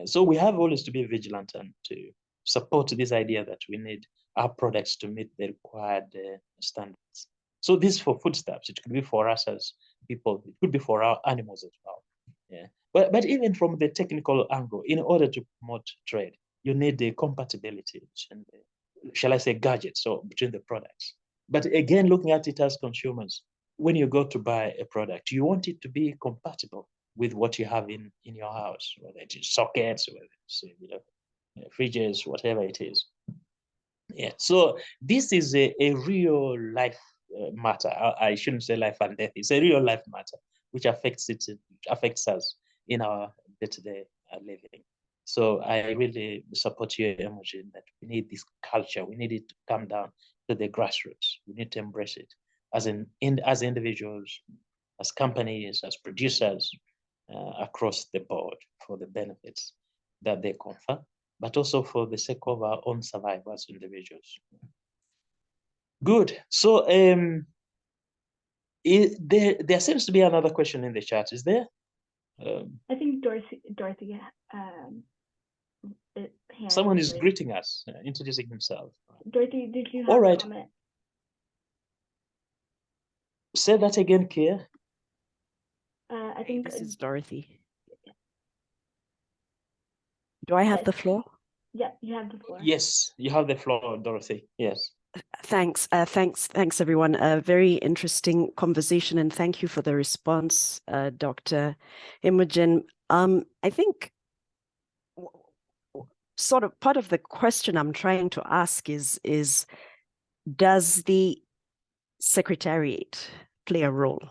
So we have always to be vigilant and to support this idea that we need our products to meet the required standards. So this is for foodstuffs. It could be for us as people. It could be for our animals as well. Yeah. But even from the technical angle, in order to promote trade, you need the compatibility and shall I say gadgets between the products. But again, looking at it as consumers, when you go to buy a product, you want it to be compatible with what you have in your house, whether it is sockets, whether it's fridges, whatever it is. Yeah. So this is a real life matter. I shouldn't say life and death. It's a real life matter which affects us in our day-to-day living. So I really support you, Imogen, that we need this culture. We need it to come down to the grassroots. We need to embrace it as individuals, as companies, as producers, across the board for the benefits that they confer, but also for the sake of our own survival as individuals. Good. So there seems to be another question in the chat. Is there? I think Dorothy. Someone is greeting us, introducing himself. Dorothy, did you have a comment? Say that again, Kia. I think this is Dorothy. Do I have the floor? Yeah, you have the floor. Yes, you have the floor, Dorothy. Yes. Thanks, thanks everyone. A very interesting conversation, and thank you for the response, Dr. Imogen. I think sort of part of the question I'm trying to ask is does the Secretariat play a role?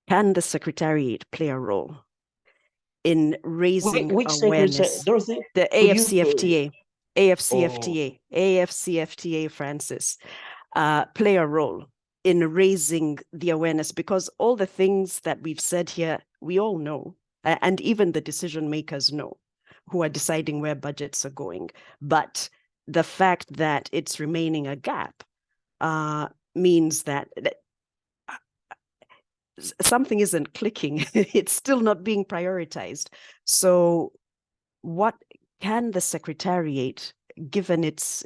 Can the Secretariat play a role in raising which awareness? Dorothy, The AfCFTA, AfCFTA, Francis, play a role in raising the awareness, because all the things that we've said here, we all know, and even the decision makers know, who are deciding where budgets are going. But the fact that it's remaining a gap means that something isn't clicking. It's still not being prioritized. So what can the Secretariat, given its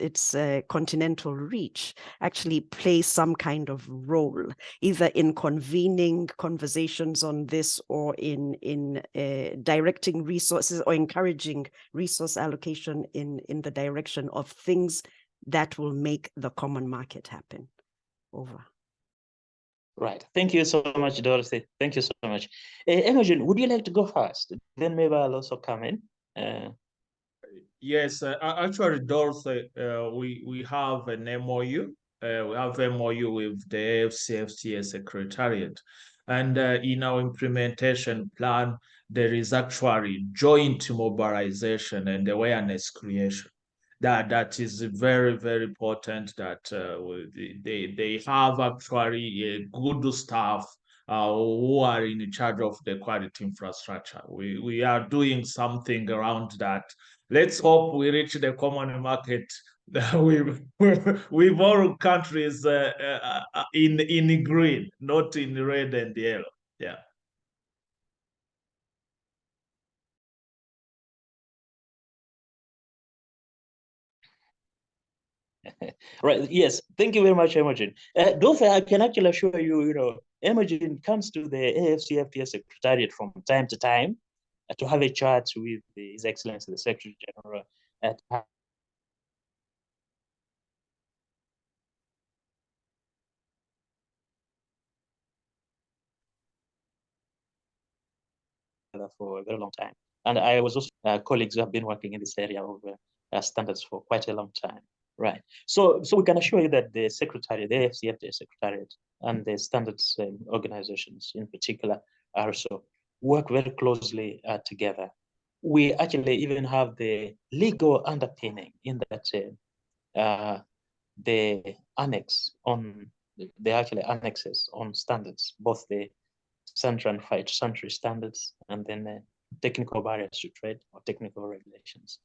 continental reach, actually play some kind of role, either in convening conversations on this, or in directing resources, or encouraging resource allocation in the direction of things that will make the common market happen? Over. Right. Thank you so much, Dorothy. Thank you so much. Imogen, would you like to go first? Then maybe I'll also come in. Yes, actually, Dorothy, we have an MOU. We have MOU with the AfCFTA Secretariat. And in our implementation plan, there is actually joint mobilization and awareness creation. That is very, very important, that they have actually good staff who are in charge of the quality infrastructure. We are doing something around that. Let's hope we reach the common market with all countries in green, not in red and yellow. Yeah. Right. Yes. Thank you very much, Imogen. Dorothy, I can actually assure you, Imogen comes to the AfCFTA Secretariat from time to time to have a chat with His Excellency the Secretary General at for a very long time. And I was also colleagues who have been working in this area of standards for quite a long time. Right. So we can assure you that the Secretariat, the AfCFTA Secretariat, and the standards organizations in particular are also work very closely together. We actually even have the legal underpinning in that the annex on the actually annexes on standards, both the Central and phytosanitary standards, and then technical barriers to trade or technical regulations,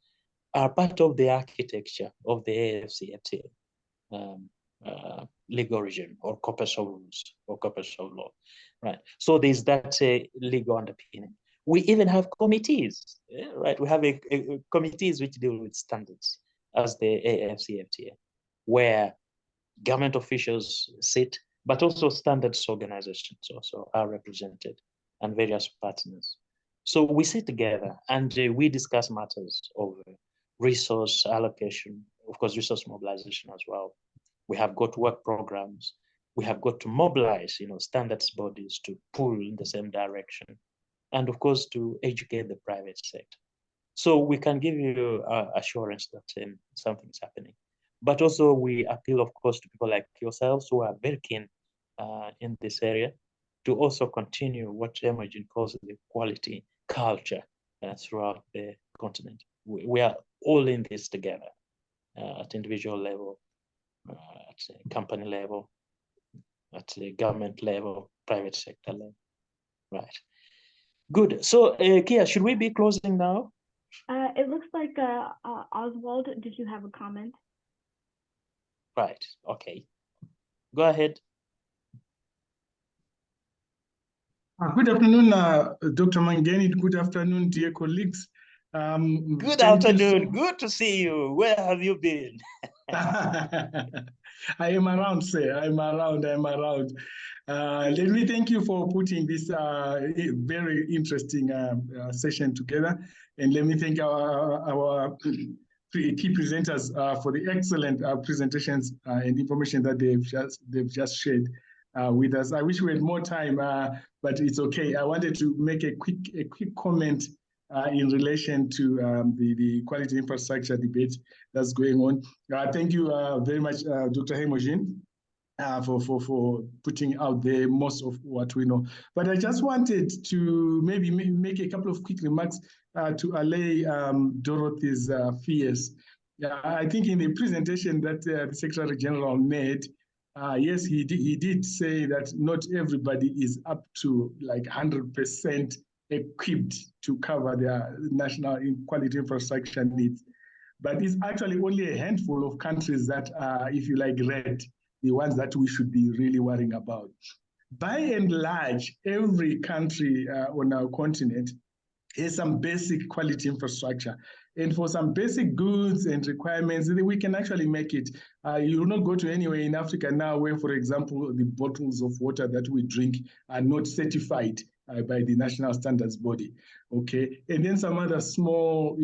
are part of the architecture of the AfCFTA legal regime, or corpus of rules, or corpus of law, right? So there's that legal underpinning. We even have committees, right? We have committees which deal with standards as the AfCFTA, where government officials sit, but also standards organizations also are represented, and various partners. So we sit together and we discuss matters of resource allocation, of course, resource mobilization as well. We have got work programs. We have got to mobilize, standards bodies to pull in the same direction, and of course, to educate the private sector. So we can give you assurance that something is happening. But also we appeal, of course, to people like yourselves who are very keen in this area to also continue what Imogen calls the quality culture throughout the continent. We are all in this together at individual level, at company level, at the government level, private sector level. Right. Good. So, Kia, should we be closing now? It looks like Oswald, did you have a comment? Right. Okay. Go ahead. Good afternoon, Dr. Mangeni. Good afternoon, dear colleagues. Good afternoon. Good to see you. Where have you been? I am around, sir. I'm around. Let me thank you for putting this very interesting session together. And let me thank our key presenters for the excellent presentations and information that they've just shared with us. I wish we had more time, but it's okay. I wanted to make a quick comment in relation to the quality infrastructure debate that's going on. Thank you very much, Dr. Mangeni, for putting out there most of what we know. But I just wanted to maybe make a couple of quick remarks to allay Dorothy's fears. I think in the presentation that the Secretary General made, yes, he did say that not everybody is up to like 100% equipped to cover their national quality infrastructure needs. But it's actually only a handful of countries that are, if you like, red, the ones that we should be really worrying about. By and large, every country on our continent has some basic quality infrastructure. And for some basic goods and requirements, we can actually make it. You will not go to anywhere in Africa now where, for example, the bottles of water that we drink are not certified by the national standards body, okay? And then some other small,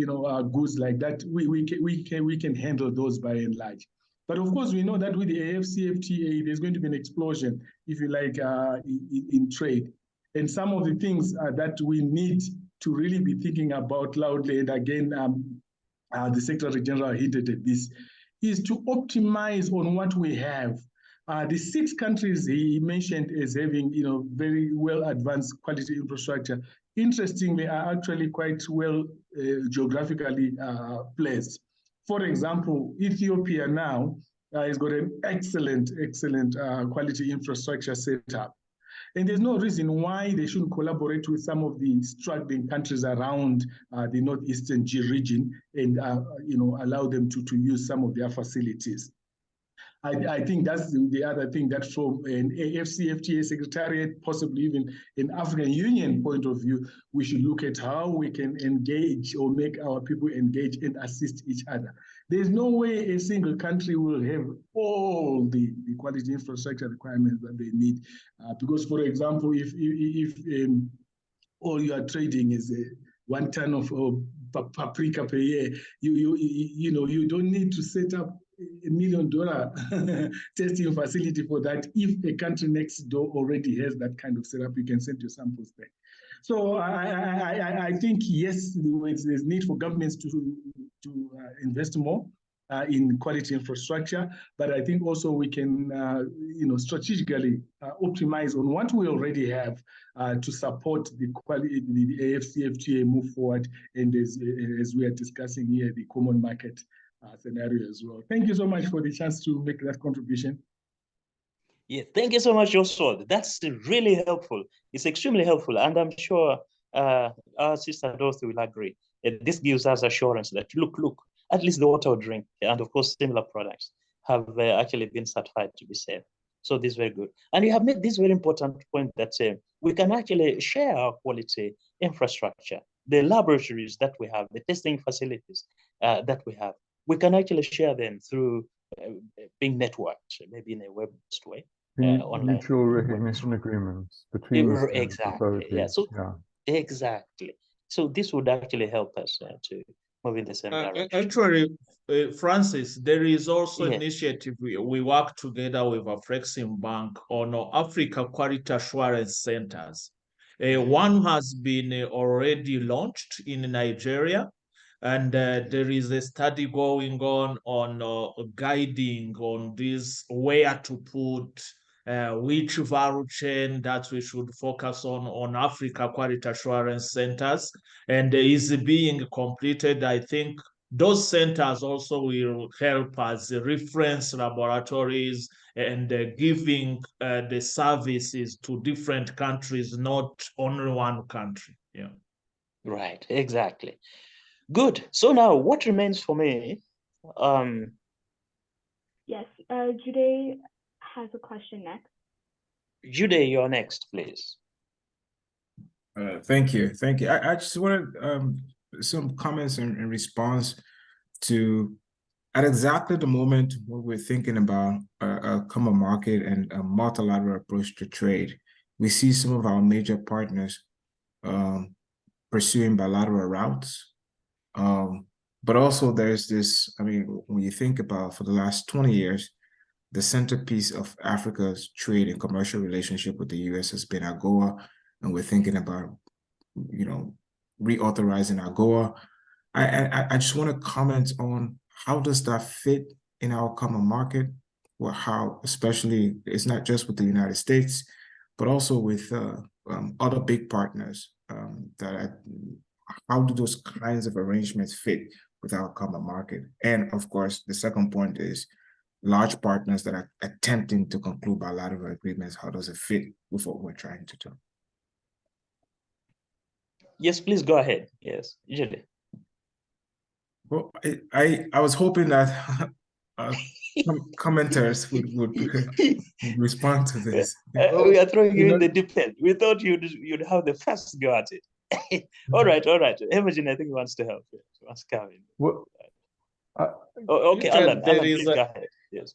goods like that, we can handle those by and large. But of course, we know that with the AfCFTA, there's going to be an explosion, if you like, in trade. And some of the things that we need to really be thinking about loudly, and again, the Secretary General hinted at this, is to optimize on what we have. The 6 countries he mentioned as having, very well advanced quality infrastructure, interestingly, are actually quite well geographically placed. For example, Ethiopia now has got an excellent quality infrastructure set up. And there's no reason why they shouldn't collaborate with some of the struggling countries around the Northeastern G region and allow them to use some of their facilities. I think that's the other thing that from an AfCFTA Secretariat, possibly even an African Union point of view, we should look at how we can engage or make our people engage and assist each other. There's no way a single country will have all the quality infrastructure requirements that they need. Because, for example, if all you are trading is 1 ton of paprika per year, you don't need to set up $1 million testing facility for that. If a country next door already has that kind of setup, you can send your samples there. So I think, yes, there's need for governments to invest more in quality infrastructure, but I think also we can, strategically optimize on what we already have to support the quality, the AfCFTA move forward, and as we are discussing here, the common market scenario as well. Thank you so much for the chance to make that contribution. Yeah, thank you so much, Oswald. That's really helpful. It's extremely helpful, and I'm sure our sister Dorothy will agree. This gives us assurance that look, at least the water we drink, and of course similar products, have actually been certified to be safe. So this is very good. And you have made this very important point that we can actually share our quality infrastructure, the laboratories that we have, the testing facilities that we have. We can actually share them through being networked, maybe in a web-based way. Online. Mutual recognition agreements between the exactly. Yeah. So exactly. So this would actually help us to move in the same direction. Actually, Francis, there is also initiative. We work together with Afreximbank on Africa Quality Assurance Centers. One has been already launched in Nigeria. And there is a study going on guiding on this, where to put which value chain that we should focus on Africa Quality Assurance Centers, and is being completed. I think those centers also will help as reference laboratories and giving the services to different countries, not only one country. Yeah. Right, exactly. Good. So now what remains for me? Yes, Gyude has a question next. Gyude, you're next, please. Thank you. I just wanted some comments in response to, at exactly the moment when we're thinking about a common market and a multilateral approach to trade, we see some of our major partners pursuing bilateral routes. But also there's this, I mean, when you think about for the last 20 years, the centerpiece of Africa's trade and commercial relationship with the US has been AGOA, and we're thinking about, reauthorizing AGOA. I just want to comment on how does that fit in our common market, or how, especially, it's not just with the United States, but also with other big partners. How do those kinds of arrangements fit with our common market? And of course, the second point is large partners that are attempting to conclude bilateral agreements. How does it fit with what we're trying to do? Yes, please go ahead. Yes, Gyude. Well, I was hoping that commenters would respond to this. We are throwing you in the deep end. We thought you'd have the first go at it. All right. Imogen, I think wants to help. He wants to come in. Well, okay, Alan, please go ahead. Yes.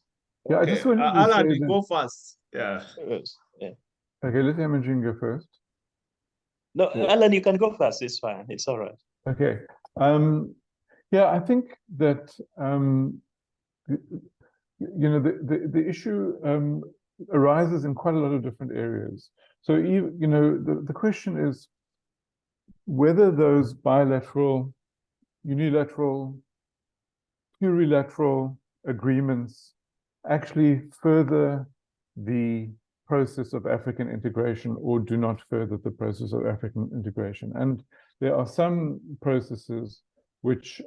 Yeah, okay. I just wanted to Alan, say you go first. Yeah. Yes. Yeah. Okay, let Imogen go first. No, Alan, you can go first. It's fine. It's all right. Okay. Yeah, I think that the issue arises in quite a lot of different areas. So the question is whether those bilateral, unilateral, plurilateral agreements actually further the process of African integration or do not further the process of African integration. And there are some processes which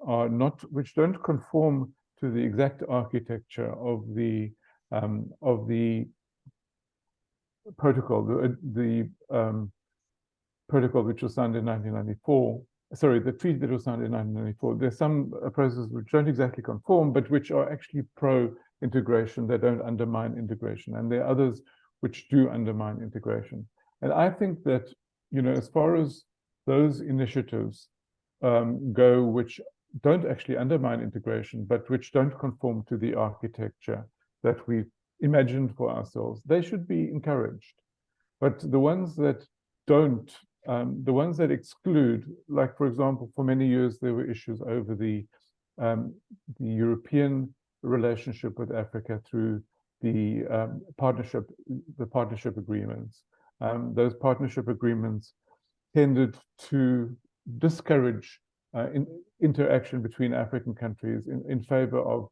don't conform to the exact architecture of the protocol, the protocol which was signed in 1994. Sorry, the treaty that was signed in 1994. There's some processes which don't exactly conform, but which are actually pro-integration. They don't undermine integration, and there are others which do undermine integration. And I think that, as far as those initiatives go, which don't actually undermine integration, but which don't conform to the architecture that we imagined for ourselves, they should be encouraged. But the ones that don't, the ones that exclude, like, for example, for many years, there were issues over the European relationship with Africa through the partnership agreements. Those partnership agreements tended to discourage interaction between African countries in favor of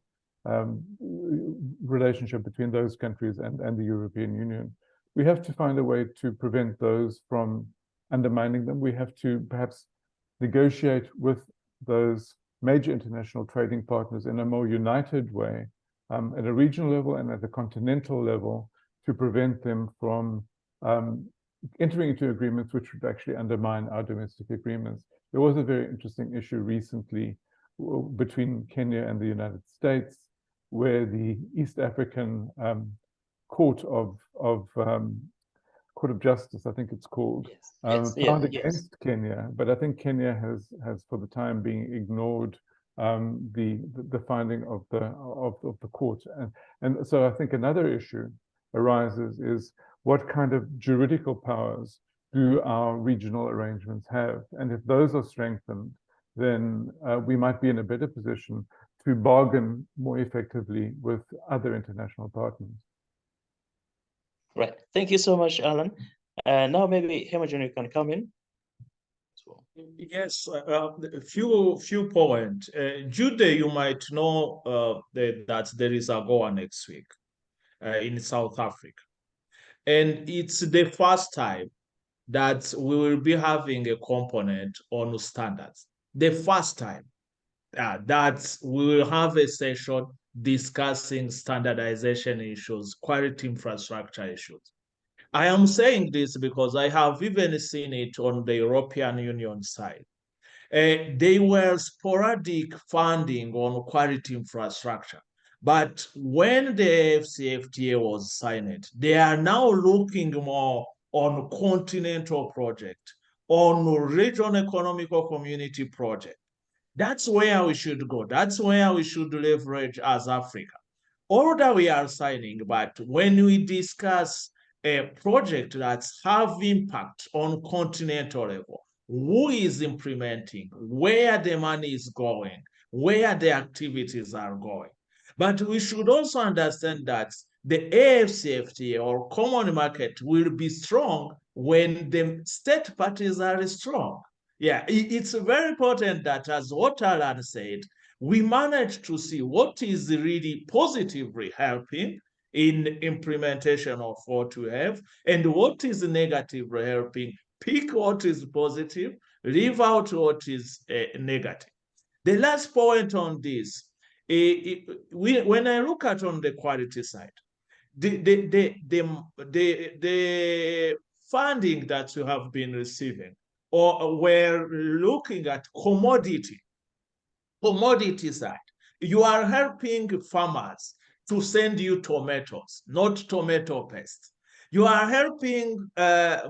relationship between those countries and the European Union. We have to find a way to prevent those from undermining them. We have to perhaps negotiate with those major international trading partners in a more united way at a regional level and at a continental level to prevent them from entering into agreements which would actually undermine our domestic agreements. There was a very interesting issue recently between Kenya and the United States, where the East African Court of Justice, I think it's called, found against Kenya, but I think Kenya has for the time being ignored the finding of the court, and so I think another issue arises is what kind of juridical powers do our regional arrangements have, and if those are strengthened, then we might be in a better position to bargain more effectively with other international partners. Right. Thank you so much, Alan. Now maybe Imogen, you can come in. Yes, a few points. Gyude, you might know that there is AGOA next week in South Africa. And it's the first time that we will be having a component on standards. The first time that we will have a session discussing standardization issues, quality infrastructure issues. I am saying this because I have even seen it on the European Union side. They were sporadic funding on quality infrastructure. But when the AfCFTA was signed, they are now looking more on continental project, on regional economical community project. That's where we should go. That's where we should leverage as Africa. All that we are signing, but when we discuss a project that have impact on continental level, who is implementing, where the money is going, where the activities are going. But we should also understand that the AfCFTA or common market will be strong when the state parties are strong. Yeah, it's very important that, as Waterland said, we manage to see what is really positively helping in implementation of what we have and what is negatively helping. Pick what is positive, leave out what is negative. The last point on this, when I look at on the quality side, the funding that you have been receiving, or we're looking at commodity side, you are helping farmers to send you tomatoes, not tomato paste. You are helping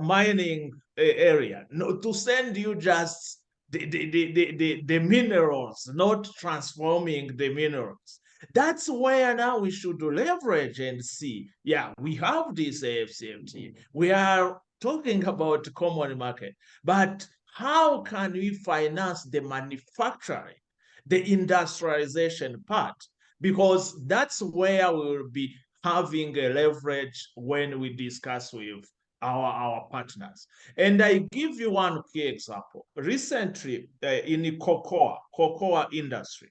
mining area to send you just the minerals, not transforming the minerals. That's where now we should leverage and see, yeah, we have this AfCFTA. We are talking about common market, but how can we finance the manufacturing, the industrialization part? Because that's where we will be having a leverage when we discuss with our partners. And I give you one key example. Recently, in the cocoa industry,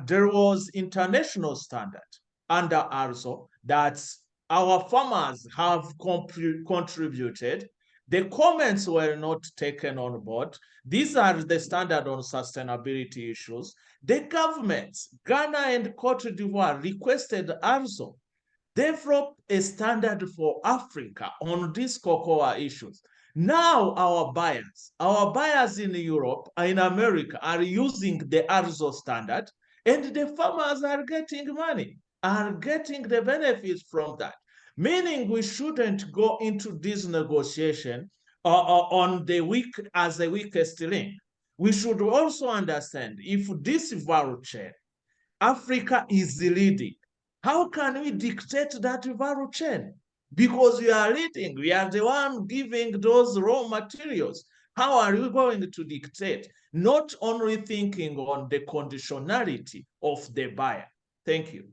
there was international standard under ARZO that our farmers have contributed. The comments were not taken on board. These are the standard on sustainability issues. The governments, Ghana and Cote d'Ivoire, requested ARZO develop a standard for Africa on these cocoa issues. Now our buyers in Europe, in America, are using the ARZO standard, and the farmers are getting money, are getting the benefits from that. Meaning we shouldn't go into this negotiation on the weak as the weakest link. We should also understand if this value chain, Africa is leading, how can we dictate that value chain? Because we are leading, we are the one giving those raw materials. How are we going to dictate? Not only thinking on the conditionality of the buyer. Thank you.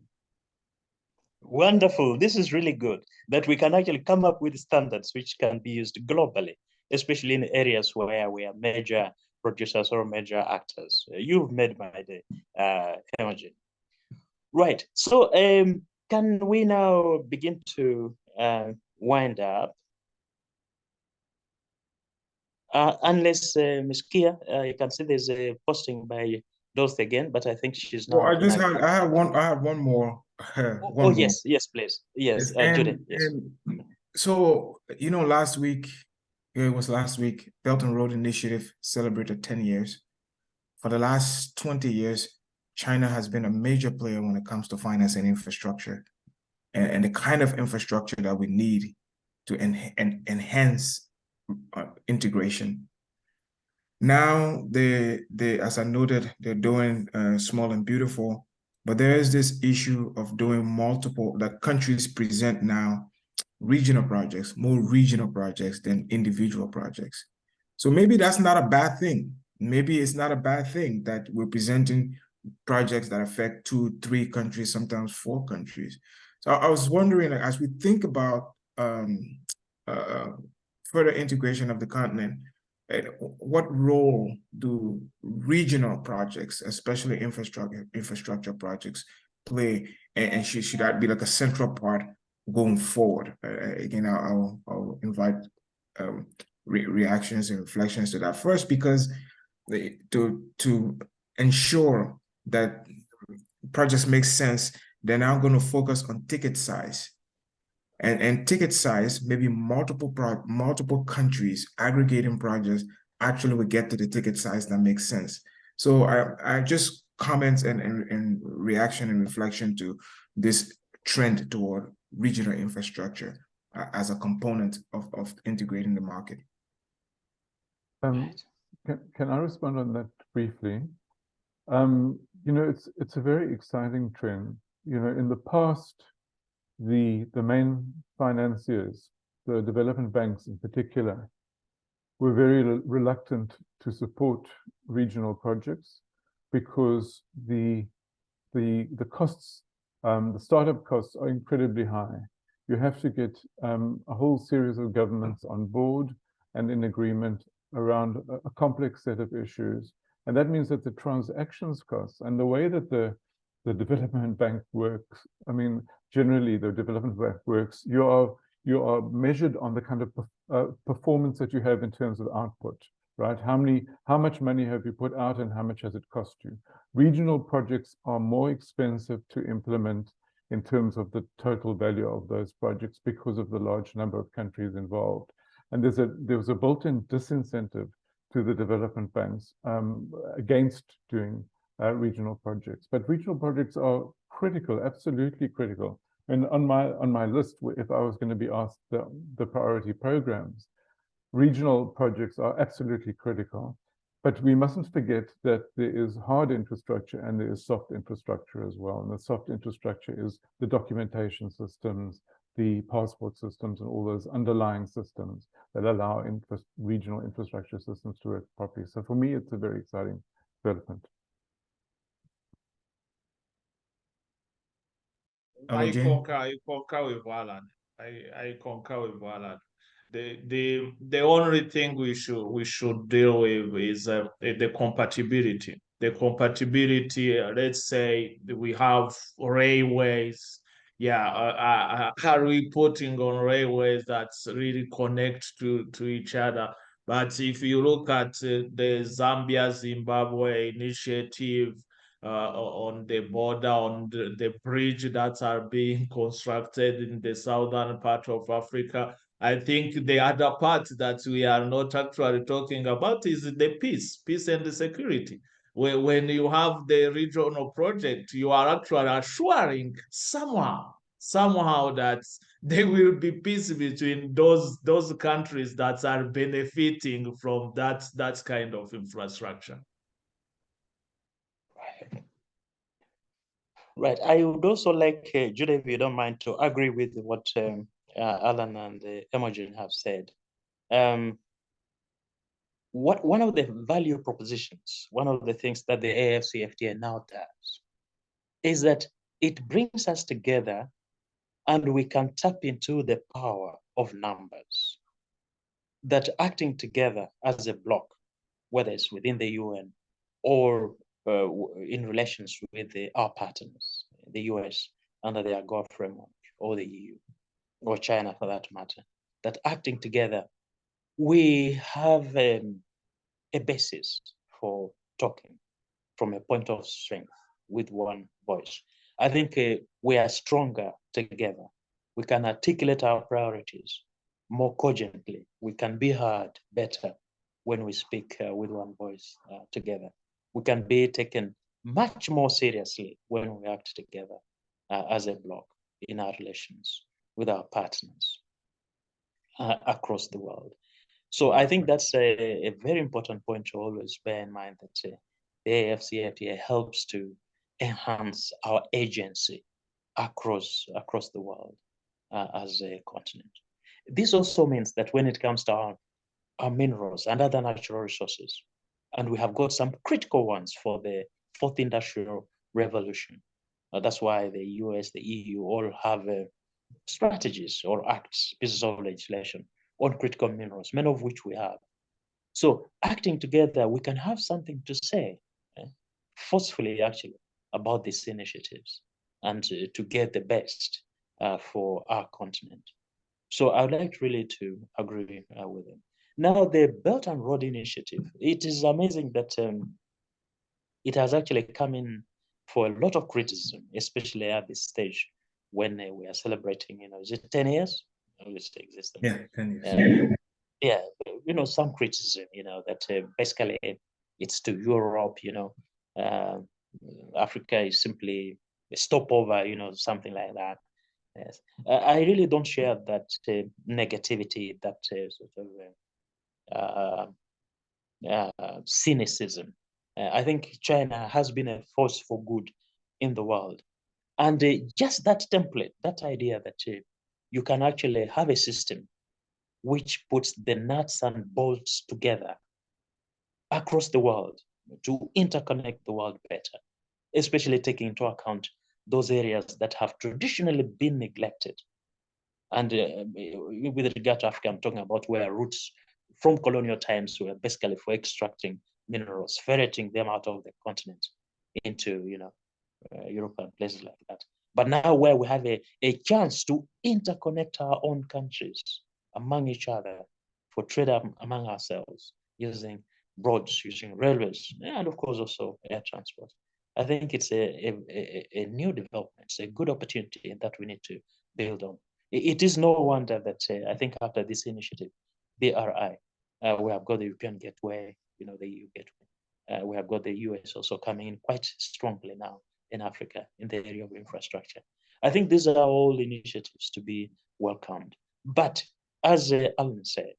Wonderful. This is really good that we can actually come up with standards which can be used globally, especially in areas where we are major producers or major actors. You've made my day, Imogen. Right. So can we now begin to wind up? Unless Ms. Kia, you can see there's a posting by Dorothy again, but I think she's not. Well, I have one more. Yes, please. Yes, Gyude, yes. And so, you know, last week, Belt and Road Initiative celebrated 10 years. For the last 20 years, China has been a major player when it comes to finance and infrastructure, and the kind of infrastructure that we need to enhance integration. Now, as I noted, they're doing small and beautiful, but there is this issue of doing multiple, that countries present now regional projects, more regional projects than individual projects. So maybe that's not a bad thing. Maybe it's not a bad thing that we're presenting projects that affect 2, 3 countries, sometimes 4 countries. So I was wondering, as we think about further integration of the continent, what role do regional projects, especially infrastructure projects, play? And should that be like a central part going forward? Again, I'll invite reactions and reflections to that first, because to ensure that projects make sense, they're now going to focus on ticket size. And ticket size, maybe multiple countries aggregating projects actually will get to the ticket size that makes sense. So I just comments and reaction and reflection to this trend toward regional infrastructure as a component of integrating the market. Can I respond on that briefly? You know, it's a very exciting trend. You know, in the past, the main financiers, the development banks in particular, were very reluctant to support regional projects because the costs, the startup costs are incredibly high. You have to get a whole series of governments on board and in agreement around a complex set of issues. And that means that the transactions costs and the way that the development bank works, I mean, generally the development bank works, you are measured on the kind of performance that you have in terms of output, right? How much money have you put out and how much has it cost you? Regional projects are more expensive to implement in terms of the total value of those projects because of the large number of countries involved. And there was a built-in disincentive to the development banks against doing regional projects. But regional projects are critical, absolutely critical. And on my list, if I was going to be asked the priority programs, regional projects are absolutely critical. But we mustn't forget that there is hard infrastructure and there is soft infrastructure as well. And the soft infrastructure is the documentation systems, the passport systems, and all those underlying systems that allow regional infrastructure systems to work properly. So for me, it's a very exciting development. I concur with Alan. I concur with Alan. The only thing we should deal with is the compatibility. The compatibility. Let's say we have railways. Yeah, are we putting on railways that really connect to each other? But if you look at the Zambia-Zimbabwe initiative, on the border, on the bridge that are being constructed in the southern part of Africa, I think the other part that we are not actually talking about is the peace and the security. When you have the regional project, you are actually assuring somehow that there will be peace between those countries that are benefiting from that kind of infrastructure. Right. I would also like, Gyude, if you don't mind, to agree with what Alan and Imogen have said. One of the value propositions, one of the things that the AfCFTA now does is that it brings us together and we can tap into the power of numbers. That acting together as a bloc, whether it's within the UN or in relations with our partners, the US under the AGOA framework, or the EU, or China for that matter, that acting together, we have a basis for talking from a point of strength with one voice. I think we are stronger together. We can articulate our priorities more cogently. We can be heard better when we speak with one voice together. We can be taken much more seriously when we act together as a bloc in our relations with our partners across the world. So I think that's a very important point to always bear in mind, that the AfCFTA helps to enhance our agency across the world as a continent. This also means that when it comes to our minerals and other natural resources, and we have got some critical ones for the fourth industrial revolution. That's why the US, the EU all have strategies or acts, pieces of legislation on critical minerals, many of which we have. So acting together, we can have something to say, forcefully actually, about these initiatives and to get the best for our continent. So I would like really to agree with them. Now, the Belt and Road Initiative, it is amazing that it has actually come in for a lot of criticism, especially at this stage when we are celebrating, is it 10 years? Its existence. Yeah, 10 years. Some criticism, that basically it's to Europe, Africa is simply a stopover, something like that. Yes, I really don't share that negativity, that cynicism. I think China has been a force for good in the world. And just that template, that idea that you can actually have a system which puts the nuts and bolts together across the world to interconnect the world better, especially taking into account those areas that have traditionally been neglected. And with regard to Africa, I'm talking about where roots from colonial times were basically for extracting minerals, ferreting them out of the continent into, Europe and places like that. But now where we have a chance to interconnect our own countries among each other for trade among ourselves, using roads, using railways, and of course also air transport. I think it's a new development. It's a good opportunity that we need to build on. It is no wonder that I think after this initiative, BRI, we have got the European Gateway, the EU Gateway. We have got the US also coming in quite strongly now in Africa in the area of infrastructure. I think these are all initiatives to be welcomed. But as Alan said,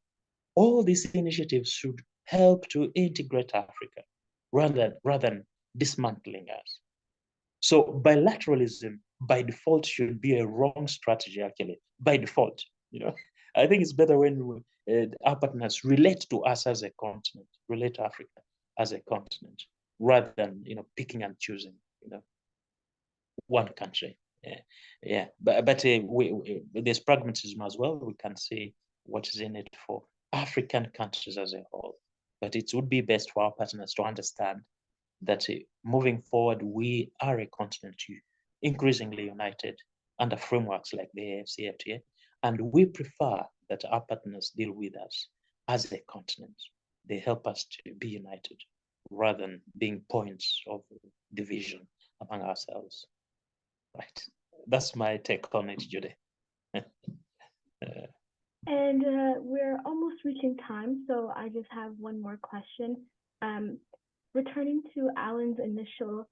all these initiatives should help to integrate Africa rather than dismantling us. So bilateralism by default should be a wrong strategy, actually, by default. I think it's better when our partners relate to us as a continent, relate to Africa as a continent, rather than picking and choosing one country. But there's pragmatism as well. We can see what is in it for African countries as a whole. But it would be best for our partners to understand that moving forward, we are a continent increasingly united under frameworks like the AfCFTA, and we prefer that our partners deal with us as a continent. They help us to be united rather than being points of division among ourselves. Right. That's my take on it, Gyude. And we're almost reaching time, so I just have one more question. Returning to Alan's initial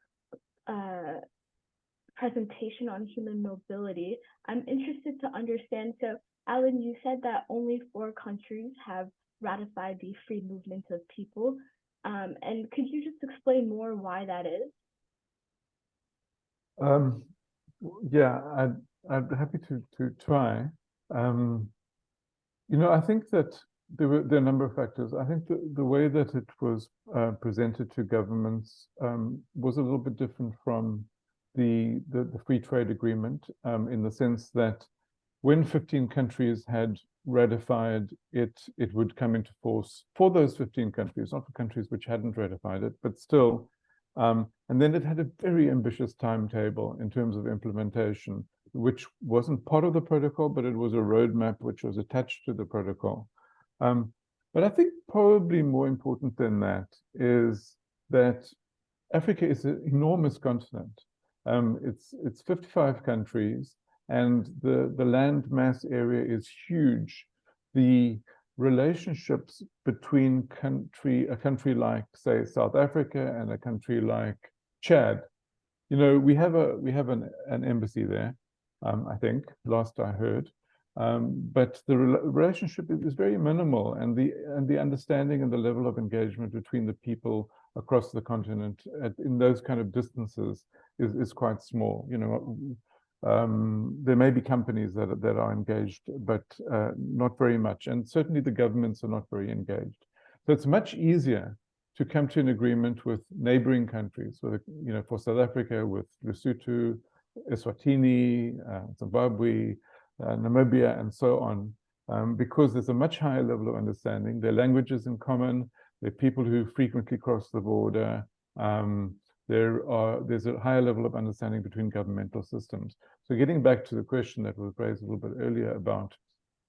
presentation on human mobility, I'm interested to understand. So, Alan, you said that only 4 countries have ratified the free movement of people. And could you just explain more why that is? Yeah, I'd be happy to try. I think that there are a number of factors. I think the way that it was presented to governments was a little bit different from the free trade agreement, in the sense that when 15 countries had ratified it, it would come into force for those 15 countries, not for countries which hadn't ratified it, but still. And then it had a very ambitious timetable in terms of implementation, which wasn't part of the protocol, but it was a roadmap which was attached to the protocol. But I think probably more important than that is that Africa is an enormous continent. It's 55 countries, and the land mass area is huge. The relationships between a country like, say, South Africa and a country like Chad, we have an embassy there, I think, last I heard. But the relationship is very minimal, and the understanding and the level of engagement between the people across the continent in those kind of distances is quite small. There may be companies that are engaged, but not very much, and certainly the governments are not very engaged. So it's much easier to come to an agreement with neighboring countries, for South Africa with Lesotho, Eswatini, Zimbabwe, Namibia, and so on, because there's a much higher level of understanding. There are languages in common. There are people who frequently cross the border. There's a higher level of understanding between governmental systems. So getting back to the question that was raised a little bit earlier about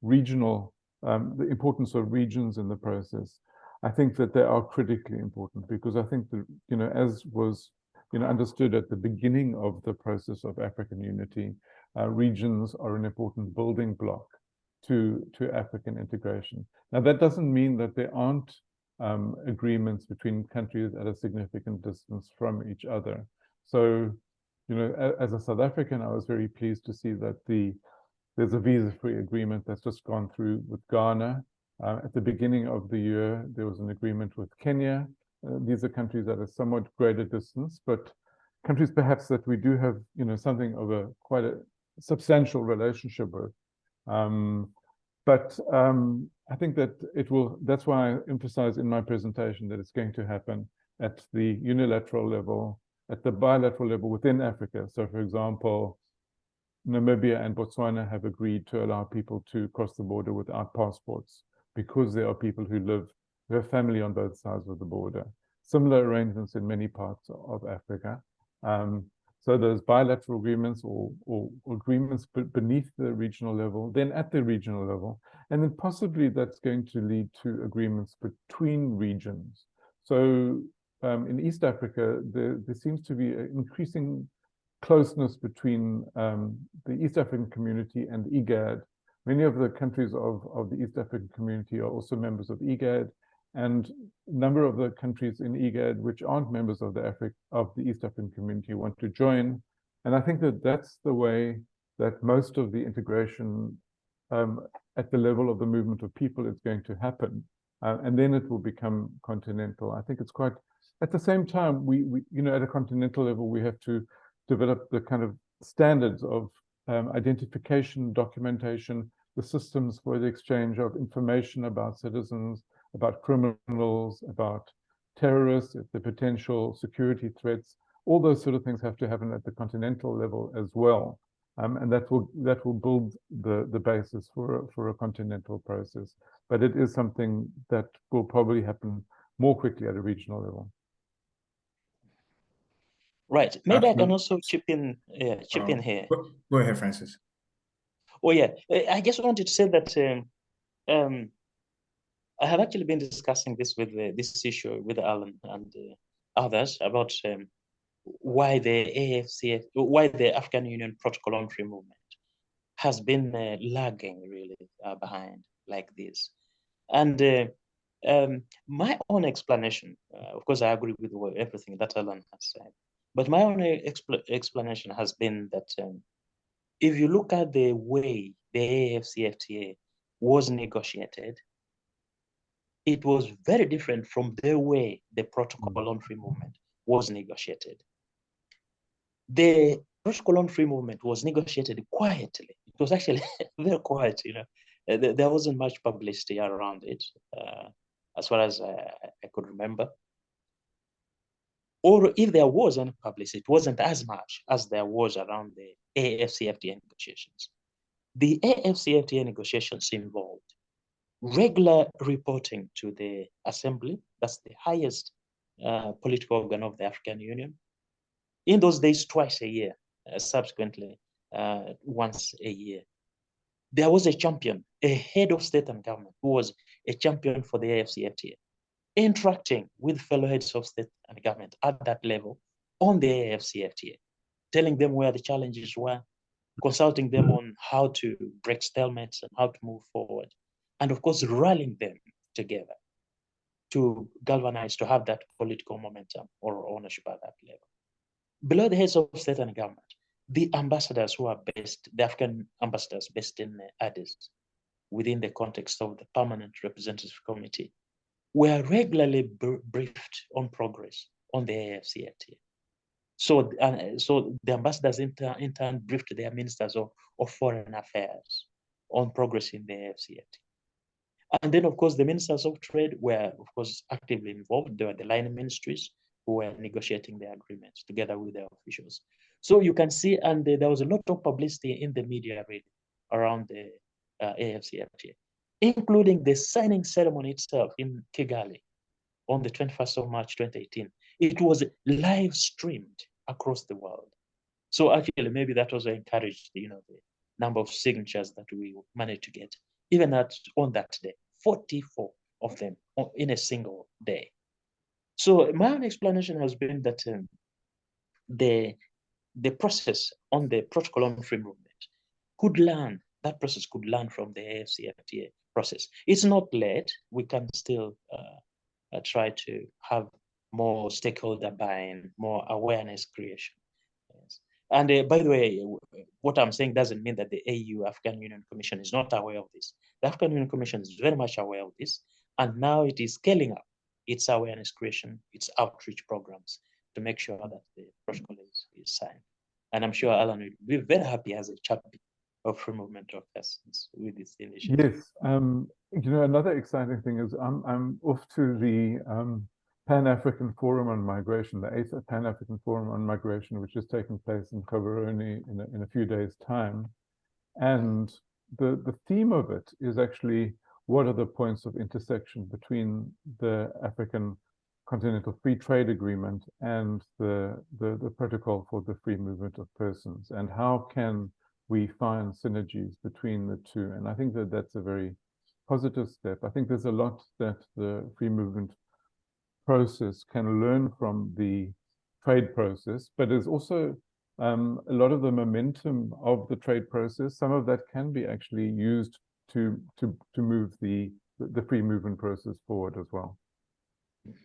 regional, the importance of regions in the process, I think that they are critically important, because I think that, as was understood at the beginning of the process of African unity, regions are an important building block to African integration. Now, that doesn't mean that there aren't agreements between countries at a significant distance from each other. So, as a South African, I was very pleased to see that there's a visa-free agreement that's just gone through with Ghana. At the beginning of the year, there was an agreement with Kenya. These are countries at a somewhat greater distance, but countries perhaps that we do have, something of quite a substantial relationship with. But I think that that's why I emphasize in my presentation that it's going to happen. at the unilateral level, at the bilateral level within Africa. So, for example, Namibia and Botswana have agreed to allow people to cross the border without passports because there are people who have family on both sides of the border. Similar arrangements in many parts of Africa. So those bilateral agreements or agreements beneath the regional level, then at the regional level, and then possibly that's going to lead to agreements between regions. So in East Africa, there seems to be an increasing closeness between the East African community and IGAD. Many of the countries of the East African community are also members of IGAD, and a number of the countries in IGAD which aren't members of the East African community want to join. And I think that that's the way that most of the integration at the level of the movement of people is going to happen. And then it will become continental. I think it's quite, at the same time, we at a continental level, we have to develop the kind of standards of identification, documentation, the systems for the exchange of information about citizens, about criminals, about terrorists, the potential security threats. All those sort of things have to happen at the continental level as well. And that will build the basis for a continental process. But it is something that will probably happen more quickly at a regional level. Right. Maybe I can also chip in here. Go ahead, Francis. Oh yeah, I just wanted to say that I have actually been discussing this with this issue with Alan and others about why the African Union Protocol on Free Movement has been lagging really behind like this. And my own explanation, of course, I agree with everything that Alan has said, but my own explanation has been that if you look at the way the AfCFTA was negotiated, it was very different from the way the Protocol on Free Movement was negotiated. The Protocol on Free Movement was negotiated quietly. It was actually very quiet, There wasn't much publicity around it, as far as I could remember. Or if there was any publicity, it wasn't as much as there was around the AfCFTA negotiations. The AfCFTA negotiations involved regular reporting to the Assembly, that's the highest political organ of the African Union. In those days, twice a year, subsequently, once a year. There was a champion, a head of state and government, who was a champion for the AfCFTA, interacting with fellow heads of state and government at that level on the AfCFTA, telling them where the challenges were, consulting them on how to break stalemates and how to move forward, and of course, rallying them together to galvanize, to have that political momentum or ownership at that level. Below the heads of state and government, the ambassadors who are based, the African ambassadors based in Addis, within the context of the Permanent Representative Committee, were regularly briefed on progress on the AfCFTA. So the ambassadors in turn briefed their ministers of foreign affairs on progress in the AfCFTA. And then, of course, the ministers of trade were, of course, actively involved. They were the line ministries who were negotiating the agreements together with their officials. So you can see, and there was a lot of publicity in the media really around the AfCFTA, including the signing ceremony itself in Kigali on the 21st of March, 2018. It was live streamed across the world. So actually, maybe that also encouraged, the number of signatures that we managed to get, even on that day, 44 of them in a single day. So my own explanation has been that the process on the Protocol on Free Movement that process could learn from the AfCFTA process. It's not late. We can still try to have more stakeholder buy-in, more awareness creation. Yes. And by the way, what I'm saying doesn't mean that the AU, African Union Commission, is not aware of this. The African Union Commission is very much aware of this, and now it is scaling up its awareness creation, its outreach programs to make sure that the protocol is signed. And I'm sure Alan will be very happy as a champion of free movement of persons with this initiative. Yes, another exciting thing is I'm off to the Pan-African Forum on Migration, the 8th Pan-African Forum on Migration, which is taking place in Gaborone in a few days' time. And the theme of it is actually, what are the points of intersection between the African Continental Free Trade Agreement and the Protocol for the Free Movement of Persons, and how can we find synergies between the two? And I think that that's a very positive step. I think there's a lot that the free movement process can learn from the trade process, but there's also a lot of the momentum of the trade process. Some of that can be actually used to move the free movement process forward as well.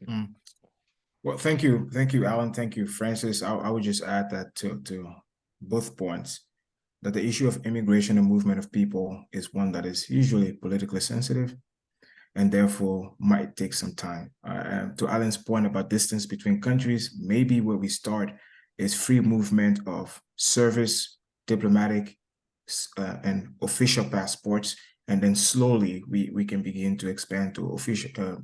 Mm. Well, thank you, Alan. Thank you, Francis. I would just add that to both points, that the issue of immigration and movement of people is one that is usually politically sensitive, and therefore might take some time. To Alan's point about distance between countries, maybe where we start is free movement of service, diplomatic, and official passports, and then slowly we can begin to expand to official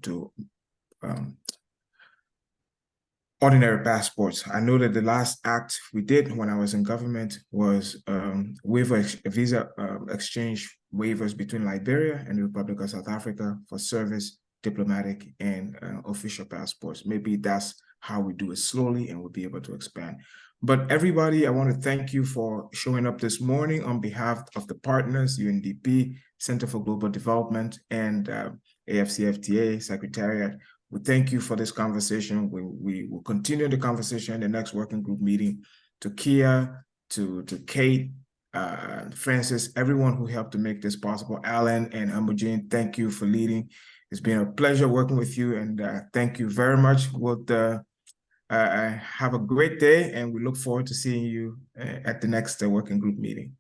ordinary passports. I know that the last act we did when I was in government was visa exchange waivers between Liberia and the Republic of South Africa for service, diplomatic, and official passports. Maybe that's how we do it slowly, and we'll be able to expand. But everybody, I want to thank you for showing up this morning on behalf of the partners, UNDP, Center for Global Development, and AfCFTA Secretariat. We thank you for this conversation. We will continue the conversation in the next working group meeting. To Kia, to Kate, Francis, everyone who helped to make this possible, Alan and Mangeni, thank you for leading. It's been a pleasure working with you, and thank you very much. We'll have a great day, and we look forward to seeing you at the next working group meeting.